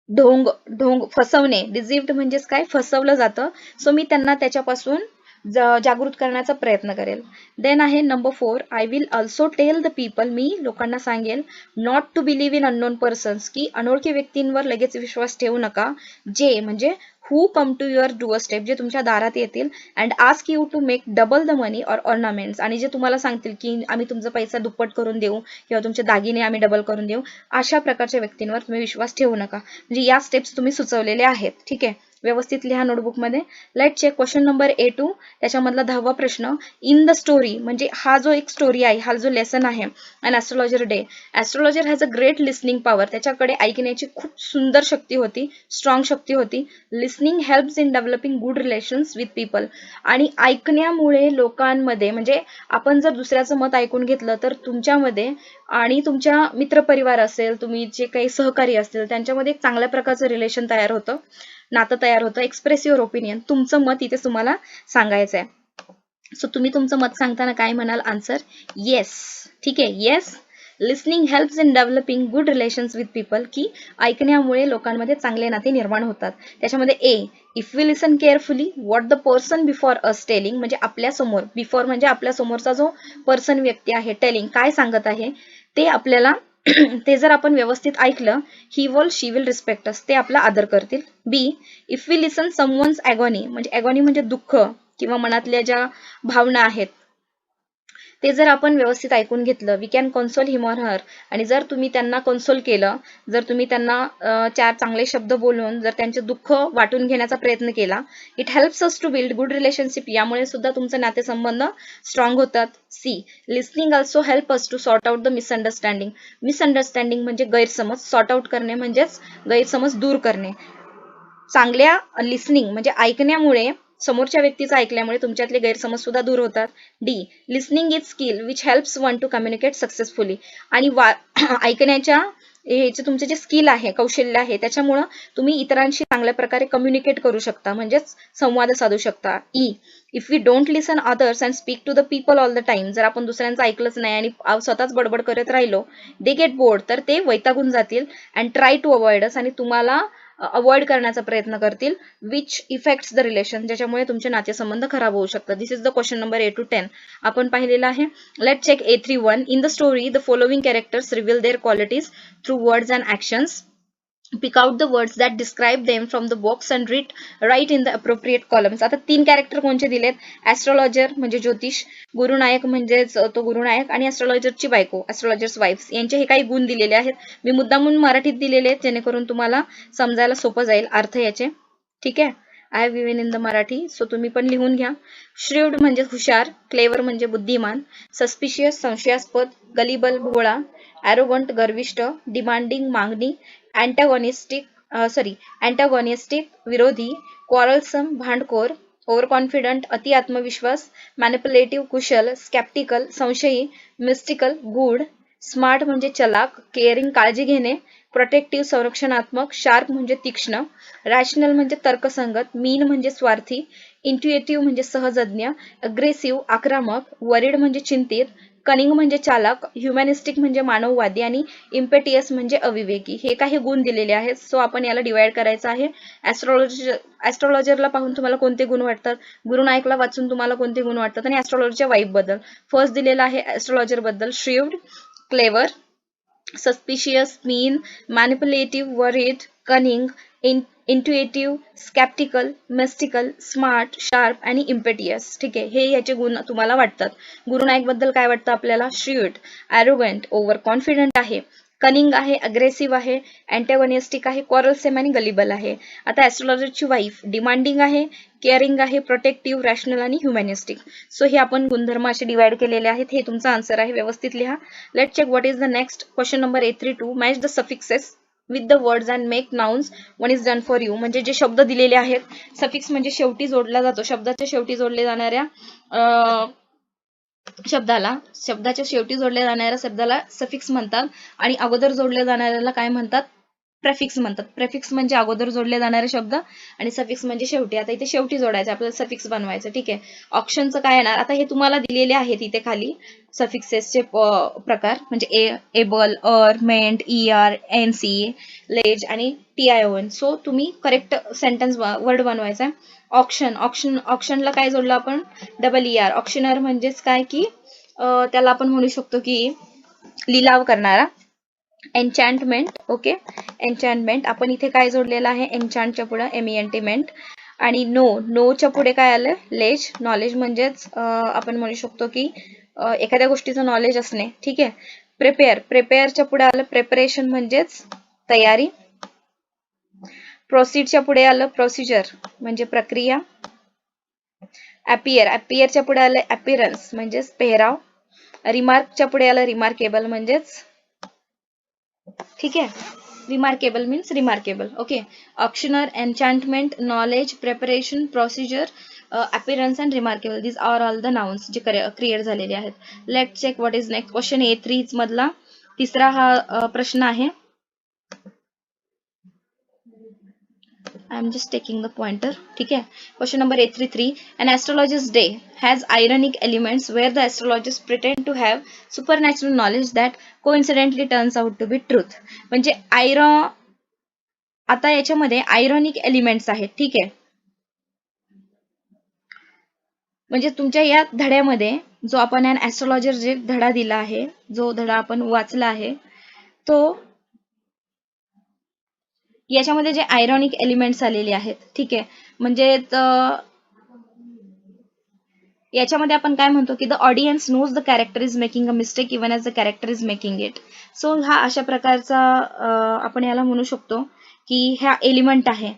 [SPEAKER 1] ढोंग ढोंग फसवणे, डिसीव्ड म्हणजेच काय, फसवलं जातं. सो मी त्यांना त्याच्यापासून जागृत करण्याचा प्रयत्न करेल. देन आहे number 4, I will also tell the people, मी लोकांना सांगेल, not to believe in unknown persons, की अनोळखी व्यक्तींवर लगेच विश्वास ठेवू नका, जे म्हणजे who come to your door step, जे तुमच्या दारात येतील, and ask you to make double the money or ornaments, आणि जे तुम्हाला सांगतील की आम्ही तुमचा पैसा दुप्पट करून देऊ किंवा तुमचे दागिने आम्ही डबल करून देऊ, अशा प्रकारच्या व्यक्तींवर तुम्ही विश्वास ठेवू नका. म्हणजे या स्टेप्स तुम्ही सुचवलेले आहेत. ठीक आहे, व्यवस्थित लिहा नोटबुकमध्ये. Let check question number A2, त्याच्यामधला 10वा प्रश्न. इन द स्टोरी, म्हणजे हा जो एक स्टोरी आहे, हा जो लेसन आहे, an astrologer day, astrologer has a great listening power, त्याच्याकडे ऐकण्याची खूप सुंदर शक्ती होती, स्ट्रॉंग शक्ती होती. Listening helps in developing good relations with people, आणि ऐकण्यामुळे लोकांमध्ये, म्हणजे आपण जर दुसऱ्याचं मत ऐकून घेतलं तर तुमच्यामध्ये आणि तुमच्या मित्रपरिवार असेल, तुम्ही जे काही सहकारी असतील, त्यांच्यामध्ये एक चांगल्या प्रकारचं रिलेशन तयार होतं, नातं तयार होतं. एक्सप्रेस युअर ओपिनियन, तुमचं मत इथे तुम्हाला सांगायचं आहे. सो तुम्ही तुमचं मत सांगताना काय म्हणाल? Answer yes. ठीक आहे, yes. Listening helps in developing good relations with people, की ऐकण्यामुळे लोकांमध्ये चांगले नाते निर्माण होतात. त्याच्यामध्ये A, if we listen carefully what the person before us telling, म्हणजे आपल्या समोर, बिफोर म्हणजे आपल्या समोरचा जो पर्सन व्यक्ती आहे, टेलिंग काय सांगत आहे ते आपल्याला ते जर आपण व्यवस्थित ऐकलं, he will she will respect अस, ते आपला आदर करतील. बी, इफ वी लिसन समवन्स ॲगोनी, म्हणजे ॲगोनी म्हणजे दुःख किंवा मनातल्या ज्या भावना आहेत ते जर आपण व्यवस्थित ऐकून घेतलं, we can console him or her, आणि जर तुम्ही त्यांना कन्सोल केलं, जर तुम्ही त्यांना 4 चांगले शब्द बोलून जर त्यांचे दुःख वाटून घेण्याचा प्रयत्न केला, it helps us to build good relationship, यामुळे सुद्धा तुमचे नातेसंबंध स्ट्रॉंग होतात. See, listening also help us to sort out the misunderstanding, misunderstanding म्हणजे गैरसमज, सॉर्ट आउट करणे म्हणजेच गैरसमज दूर करणे. चांगल्या लिसनिंग म्हणजे ऐकण्यामुळे, समोरच्या व्यक्तीचं ऐकल्यामुळे तुमच्यातले गैरसमज सुद्धा दूर होतात. D, listening is skill which helps one two communicate successfully, आणि ऐकण्याच्या हे तुमचे जे स्किल आहे, कौशल्य आहे, त्याच्यामुळं तुम्ही इतरांशी चांगल्या प्रकारे कम्युनिकेट करू शकता, म्हणजेच संवाद साधू शकता. Uh, if we don't listen others and speak to the people all the time, जर आपण दुसऱ्यांचं ऐकलंच नाही आणि स्वतःच बडबड करत राहिलो, दे गेट बोर्ड, तर ते वैतागून जातील. अँड ट्राय टू अवॉइड अस, आणि तुम्हाला अवॉइड करण्याचा प्रयत्न करतील, विच इफेक्ट्स द रिलेशन, ज्याच्यामुळे तुमचे नातेसंबंध खराब होऊ शकतात. This is the question number A to 10 आपण पाहिलेला आहे. Let check A31. In the story the following characters reveal their qualities through words and actions. Pick out the words that describe them from the box and write in the appropriate columns. आता 3 character कोणते दिलेत? Astrologer म्हणजे ज्योतिष, गुरुनायक म्हणजेच तो गुरुनायक, आणि ॲस्ट्रोलॉजरची बायको, ॲस्ट्रोलॉजर्स wife's, यांचे हे काही गुण दिलेले आहेत. मी मुद्दामून मराठीत दिलेले आहेत जेणेकरून तुम्हाला समजायला सोपं जाईल अर्थ याचे. ठीक आहे, I have given in the Marathi, so तुम्ही पण लिहून घ्या. श्रीवड म्हणजे हुशार, क्लेवर म्हणजे बुद्धिमान, सस्पिशियस संशयास्पद, गलिबल भोळा, ॲरोगंट गर्विष्ठ, डिमांडिंग मागणी, अँटॅगॉनिस्टिक विरोधी, क्वारलसम भांडखोर, ओव्हर कॉन्फिडंट अति आत्मविश्वास, मॅनिपुलेटिव्ह कुशल, स्कॅप्टिकल संशयी, मिस्टिकल गूढ, स्मार्ट म्हणजे चलाक, केअरिंग काळजी घेणे, प्रोटेक्टिव्ह संरक्षणात्मक, शार्प म्हणजे तीक्ष्ण, रॅशनल म्हणजे तर्कसंगत, मीन म्हणजे स्वार्थी, इंट्युएटिव्ह म्हणजे सहजज्ञ, अग्रेसिव्ह आक्रमक, वरिड म्हणजे चिंतित, कनिंग म्हणजे चालाक, ह्युमॅनिस्टिक म्हणजे मानववादी आणि इम्पेटियस म्हणजे अविवेकी. हे काही गुण दिलेले आहेत. सो आपण याला डिवाइड करायचं आहे. ऍस्ट्रॉलॉजरला पाहून तुम्हाला कोणते गुण वाटतात, गुरुनायकला वाचून तुम्हाला कोणते गुण वाटतात आणि ऍस्ट्रॉलॉजीच्या वाईब बद्दल. फर्स्ट दिलेला आहे ऍस्ट्रॉलॉजर बद्दल, श्रीव्ड, क्लेवर, सस्पिशियस, मीन, मॅनिपुलेटिव्ह, वरिड, कनिंग, इंट्युएटिव्ह, स्कॅप्टिकल, मिस्टिकल, स्मार्ट, शार्प आणि इम्पेटियस. ठीक आहे, हे याचे गुण तुम्हाला वाटतात. गुरुनायक बद्दल काय वाटतं आपल्याला, श्रीव्ड, ॲरोगंट, ओव्हर कॉन्फिडंट आहे, कनिंग आहे, अग्रेसिव्ह आहे, अँटॅगॉनिस्टिक आहे, क्वारलसेम आणि गलिबल आहे. आता ऍस्ट्रॉलॉजरची वाईफ डिमांडिंग आहे, केअरिंग आहे, प्रोटेक्टिव्ह, रॅशनल आणि ह्युमॅनिस्टिक. सो हे आपण गुणधर्म असे डिवाइड केलेले आहेत. हे तुमचा आन्सर आहे, व्यवस्थित लिहा. Let check what is the next question number 832. Match the suffixes with the words and make nouns one is done for you. म्हणजे जे शब्द दिलेले आहेत, सफिक्स म्हणजे शेवटी जोडला जातो, शब्दाच्या शेवटी जोडले जाणाऱ्या शब्दाच्या शेवटी जोडल्या जाणाऱ्या शब्दाला सफिक्स म्हणतात आणि अगोदर जोडल्या जाणाऱ्याला काय म्हणतात, प्रेफिक्स म्हणतात. प्रेफिक्स म्हणजे अगोदर जोडले जाणारे शब्द आणि सफिक्स म्हणजे शेवटी. आता इथे शेवटी जोडायचं, आपल्याला सफिक्स बनवायचं. ठीक आहे, ऑप्शनचं काय येणार, आता हे तुम्हाला दिलेले आहेत इथे खाली सफिक्सेसचे प्रकार, म्हणजे एबल, मेंट, ईआर, एनसी, लेज आणि टीआयओएन. सो तुम्ही करेक्ट सेंटेन्स वर्ड बनवायचा. ऑप्शनला काय जोडलं आपण, डबल ईआर. ऑप्शनर म्हणजेच काय की त्याला आपण म्हणू शकतो की लिलाव करणारा. एन्चॅन्टमेंट, ओके, एन्चॅन्टमेंट. आपण इथे काय जोडलेलं आहे, एन्चॅन्टच्या पुढे एमिएंटिमेंट. आणि नोच्या पुढे काय आलं, लेज. नॉलेज म्हणजेच आपण म्हणू शकतो की एखाद्या गोष्टीचं नॉलेज असणे. ठीक आहे. प्रिपेअरच्या पुढे आलं प्रिपरेशन म्हणजेच तयारी. प्रोसीडच्या पुढे आलं प्रोसिजर म्हणजे प्रक्रिया. अपियरच्या पुढे आलं अपीरन्स म्हणजेच पेहराव. रिमार्कच्या पुढे आलं रिमार्केबल म्हणजेच, ठीक आहे, रिमार्केबल मीन्स रिमार्केबल. ओके, ऑप्शनर, enchantment, knowledge, preparation, procedure, appearance and remarkable, this are all the nouns जे क्रिएट झालेले आहेत. Let check what is next question. A3 मधला तिसरा हा प्रश्न आहे. I am just taking the pointer. ठीक है. Question number 833. An astrologer's day has ironic elements where the astrologers pretend to have supernatural knowledge that coincidentally turns out to be truth. म्हणजे आता याच्यामध्ये आयरॉनिक एलिमेंट्स आहेत. ठीक आहे, म्हणजे तुमच्या या धड्यामध्ये जो आपण ऍस्ट्रॉलॉजर जे धडा दिला आहे, जो धडा आपण वाचला आहे, तो याच्यामध्ये जे आयरॉनिक एलिमेंट्स आलेले आहेत. ठीक आहे, म्हणजे याच्यामध्ये आपण काय म्हणतो की the audience knows the character is making a mistake even as the character is making it. So हा अशा प्रकारचा आपण याला म्हणू शकतो की हा एलिमेंट आहे.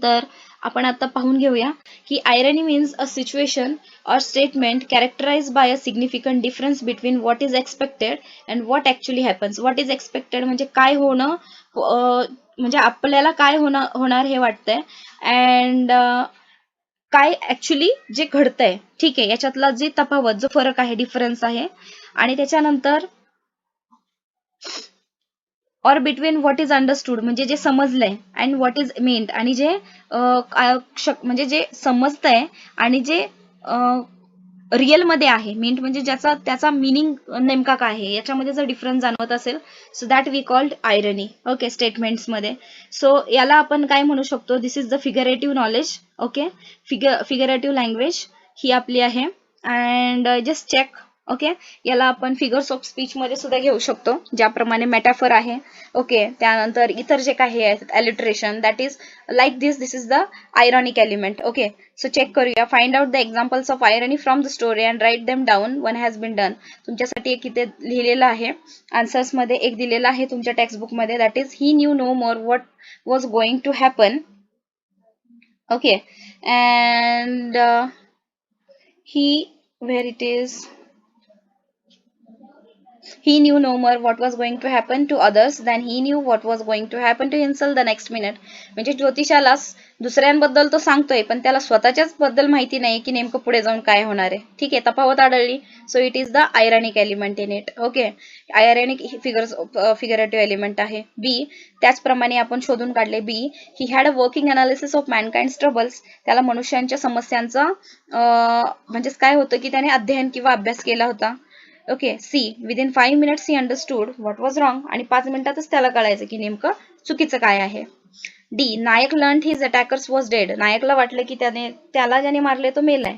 [SPEAKER 1] तर आपण आता पाहून घेऊया की irony means a situation or statement characterized by a significant difference between what is expected and what actually happens. What is expected म्हणजे काय होणं, म्हणजे आपल्याला काय होणार हे वाटतंय, अँड काय ऍक्च्युली जे घडतंय. ठीक आहे, याच्यातला जे तफावत, जो फरक आहे, डिफरन्स आहे. आणि त्याच्यानंतर और बिटवीन व्हॉट इज अंडरस्टूड म्हणजे जे समजलंय, अँड व्हॉट इज मेंट आणि जे म्हणजे जे समजतंय आणि जे रिअल मध्ये आहे. मेंट म्हणजे त्याचा मिनिंग नेमका काय आहे, याच्यामध्ये जर डिफरन्स जाणवत असेल, so that we called irony. Okay, statements मध्ये. सो याला आपण काय म्हणू शकतो, this is the figurative knowledge. Okay, figurative language ही आपली आहे. And just check. ओके, याला आपण फिगर्स ऑफ स्पीच मध्ये सुद्धा घेऊ शकतो, ज्याप्रमाणे मेटाफर आहे. ओके, त्यानंतर इतर जे काही आहेत, alliteration, that is like this is the ironic element. Okay, so check करूया. Find out the examples of irony from the story and write them down. One has been done. तुमच्यासाठी एक इथे लिहिलेलं आहे, आन्सर्स मध्ये एक दिलेला आहे तुमच्या टेक्स्टबुक मध्ये, that is he knew no more what was going to happen. Okay, and he, where it is, He knew no more what was going to happen to others than he knew what was going to happen to himself the next minute. म्हणजे ज्योतिषाला दुसऱ्यांबद्दल तो सांगतोय पण त्याला स्वतःच्याच बद्दल माहिती नाही की नेमकं पुढे जाऊन काय होणार आहे. ठीक आहे, तफावत आढळली. So it is the ironic element in it. Okay, ironic figurative element आहे. बी, त्याचप्रमाणे आपण शोधून काढले. B, he had a working analysis of mankind troubles. त्याला मनुष्यांच्या समस्यांचा म्हणजेच काय होतं की त्याने अध्ययन किंवा अभ्यास केला होता. Okay. See, within 5 minutes he understood what was wrong. आणि 5 मिनिटातच त्याला कळायचं की नेमकं चुकीचं काय आहे. D, Nayak learn his attackers was dead. नायकला वाटलं की त्याला ज्याने मारले तो मेलाय,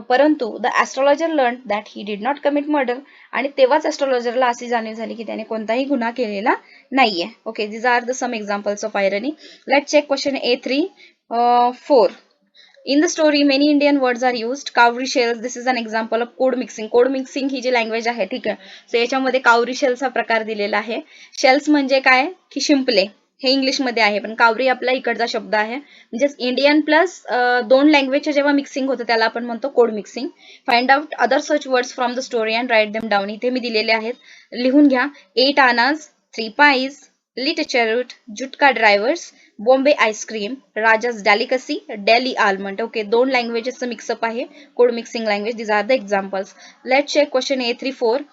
[SPEAKER 1] परंतु the astrologer learn that he did not commit murder. आणि तेव्हाच ऍस्ट्रॉलॉजरला अशी जाणीव झाली की त्याने कोणताही गुन्हा केलेला नाहीये. Okay, these are the some examples of irony. Let's check question A3-4. In the story, many Indian words are used. Cowrie shells, this is an example of code mixing. Code mixing he G language आहे, ठीक आहे. So याच्यामध्ये cowrie शेल्सचा प्रकार दिलेला आहे. Shells म्हणजे काय की शिंपले, हे इंग्लिश मध्ये आहे, पण कावरी आपला इकडचा शब्द आहे. म्हणजेच इंडियन प्लस 2 लँग्वेजचे जेव्हा मिक्सिंग होतं त्याला आपण म्हणतो code mixing. Find out other such words from the story and write them down. इथे मी दिलेले आहेत, लिहून घ्या. 8 आनाज, 3 pies, lit chariot, jutka drivers, Bombay ice cream, Raja's delicacy, Delhi almond. Okay, 2 लँग्वेजेसचं मिक्सअप आहे, code mixing language. These are the examples. Let's check question A3-4.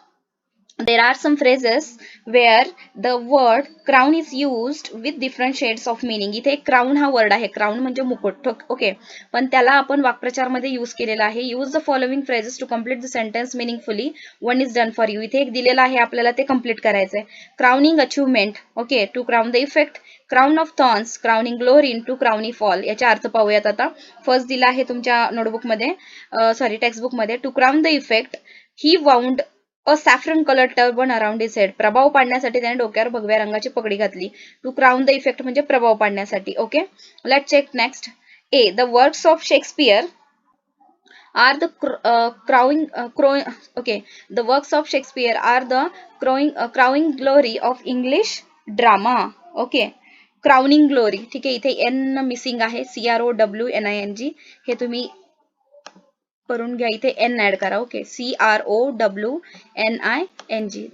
[SPEAKER 1] There are some phrases where the word crown is used with different shades of meaning. इथे crown हा word आहे, crown म्हणजे मुकुट. Okay, पण त्याला आपण वाक्प्रचार मध्ये यूज केलेला आहे. Use the following phrases to complete the sentence meaningfully. One is done for you. इथे एक दिलेला आहे, आपल्याला ते कंप्लीट करायचंय. Crowning achievement, okay, to crown the effect. Crown of thorns, crowning glory to crown fall. याचा अर्थ पाहूयात आता. फर्स्ट दिला आहे तुमच्या नोटबुक मध्ये, सॉरी टेक्स्टबुक मध्ये. To crown the effect, he wound a saffron colour turban around his head. प्रभाव पाडण्यासाठी त्याने डोक्यावर भगव्या रंगाची पगडी घातली. टू क्राउन द इफेक्ट म्हणजे प्रभाव पाडण्यासाठी. Okay, let's check next. A, the works of Shakespeare are the the works of Shakespeare are the crowning glory of English drama. Okay, crowning glory. ठीक आहे, इथे एन मिसिंग आहे, CROWNING. हे तुम्ही करून घ्या, इथे एन ऍड करा. Okay, CROWNING.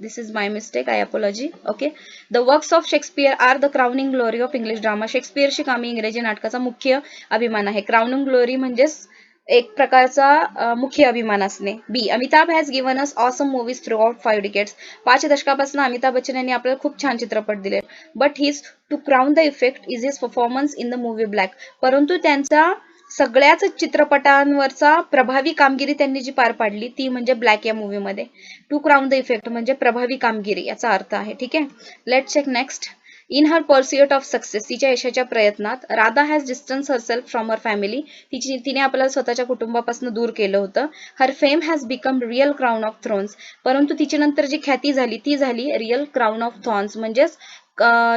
[SPEAKER 1] This is my mistake, I apology. Okay, the works of Shakespeare are the crowning glory of English drama. शेक्सपियरची कामे इंग्रजी नाटकाचा मुख्य अभिमान आहे. क्राउनिंग ग्लोरी म्हणजेच एक प्रकारचा मुख्य अभिमान असणे. B, Amitabh has given us awesome movies throughout 5 decades. 5 दशकापासून अमिताभ बच्चन यांनी आपल्याला खूप छान चित्रपट दिले. But his to crown the effect is his performance in the movie Black. परंतु त्यांचा सगळ्याच चित्रपटांवरचा प्रभावी कामगिरी त्यांनी जी पार पाडली ती म्हणजे ब्लॅक या मूवीमध्ये. टू क्राउन द इफेक्ट म्हणजे प्रभावी कामगिरी याचा अर्थ आहे. ठीक आहे, let's check next. In her pursuit of success, तिच्या यशाच्या प्रयत्नात, Radha has distance herself from her family. तिने आपल्याला स्वतःच्या कुटुंबापासून दूर केलं होतं. Her fame has become real crown of thrones. परंतु तिच्या नंतर जी ख्याती झाली ती झाली रिअल क्राउन ऑफ थॉर्न्स. म्हणजेच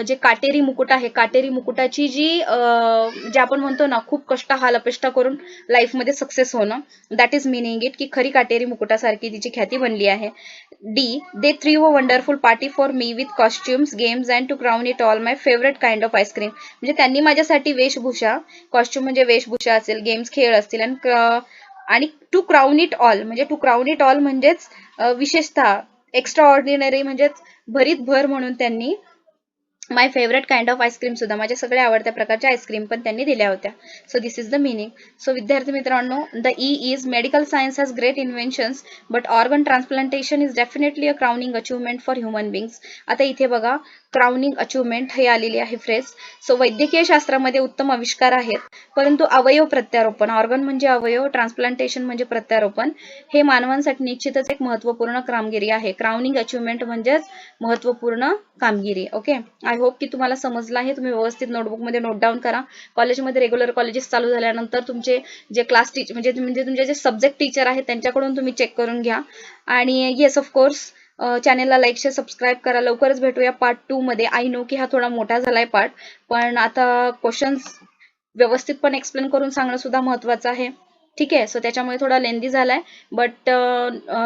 [SPEAKER 1] जे काटेरी मुकुट आहे, काटेरी मुकुटाची जी जे आपण म्हणतो ना खूप कष्ट हाल अपेष्टा करून लाईफ मध्ये सक्सेस होणं, दॅट इज मिनिंग इट, की खरी काटेरी मुकुटासारखी तिची ख्याती बनली आहे. D, they threw a wonderful party for me with costumes, games and to crown it all my favourite kind of ice cream. म्हणजे त्यांनी माझ्यासाठी वेशभूषा, कॉस्ट्युम म्हणजे वेशभूषा असेल, गेम्स खेळ असतील, आणि टू क्राउन इट ऑल म्हणजे टू क्राउन इट ऑल म्हणजेच विशेषतः एक्स्ट्रा ऑर्डिनरी म्हणजेच भरीत भर म्हणून त्यांनी माय फेवरेट काइंड ऑफ आईस्क्रीम सुद्धा, माझ्या सगळ्या आवडत्या प्रकारच्या आईस्क्रीम पण त्यांनी दिल्या होत्या. So this is the meaning. So विद्यार्थी मित्रांनो, the E is medical science has great इन्व्हेन्शन्स but organ transplantation is definitely a crowning achievement for human बिंग्स. आता इथे बघा क्राउनिंग अचिव्हमेंट हे आलेली आहे फ्रेज. सो वैद्यकीय शास्त्रामध्ये उत्तम आविष्कार आहेत, परंतु अवयव प्रत्यारोपण, ऑर्गन म्हणजे अवयव, ट्रान्सप्लांटेशन म्हणजे प्रत्यारोपण, हे मानवांसाठी निश्चितच एक महत्वपूर्ण कामगिरी आहे. क्राउनिंग अचिव्हमेंट म्हणजेच महत्वपूर्ण कामगिरी. ओके, आय होप की तुम्हाला समजलं आहे. तुम्ही व्यवस्थित नोटबुक मध्ये नोट डाऊन करा. कॉलेजमध्ये रेग्युलर कॉलेजेस चालू झाल्यानंतर तुमचे जे क्लास टीचर म्हणजे तुमचे जे सब्जेक्ट टीचर आहेत त्यांच्याकडून तुम्ही चेक करून घ्या. आणि येस ऑफकोर्स चॅनेलला लाईक शेअर सबस्क्राईब करा. लवकरच भेटूया पार्ट 2 मध्ये. आय नो की हा थोडा मोठा झालाय पार्ट, पण आता क्वेश्चन्स व्यवस्थित पण एक्सप्लेन करून सांगणं सुद्धा महत्वाचं आहे. ठीक आहे, सो त्याच्यामुळे थोडा लेंदी झालाय, बट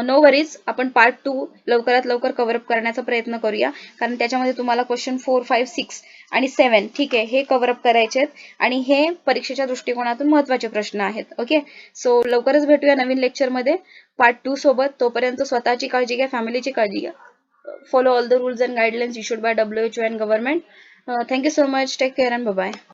[SPEAKER 1] नो वरीज, आपण पार्ट 2 लवकरात लवकर कव्हर अप करण्याचा प्रयत्न करूया, कारण त्याच्यामध्ये तुम्हाला क्वेश्चन 4, 5, 6 आणि 7 ठीक आहे हे कव्हर अप करायचे आहेत आणि हे परीक्षेच्या दृष्टिकोनातून महत्त्वाचे प्रश्न आहेत. ओके, सो लवकरच भेटूया नवीन लेक्चरमध्ये पार्ट 2 सोबत. तोपर्यंत स्वतःची काळजी घ्या, फॅमिलीची काळजी घ्या. follow all the rules and guidelines issued by WHO and government. Thank you so much. Take care and bye bye.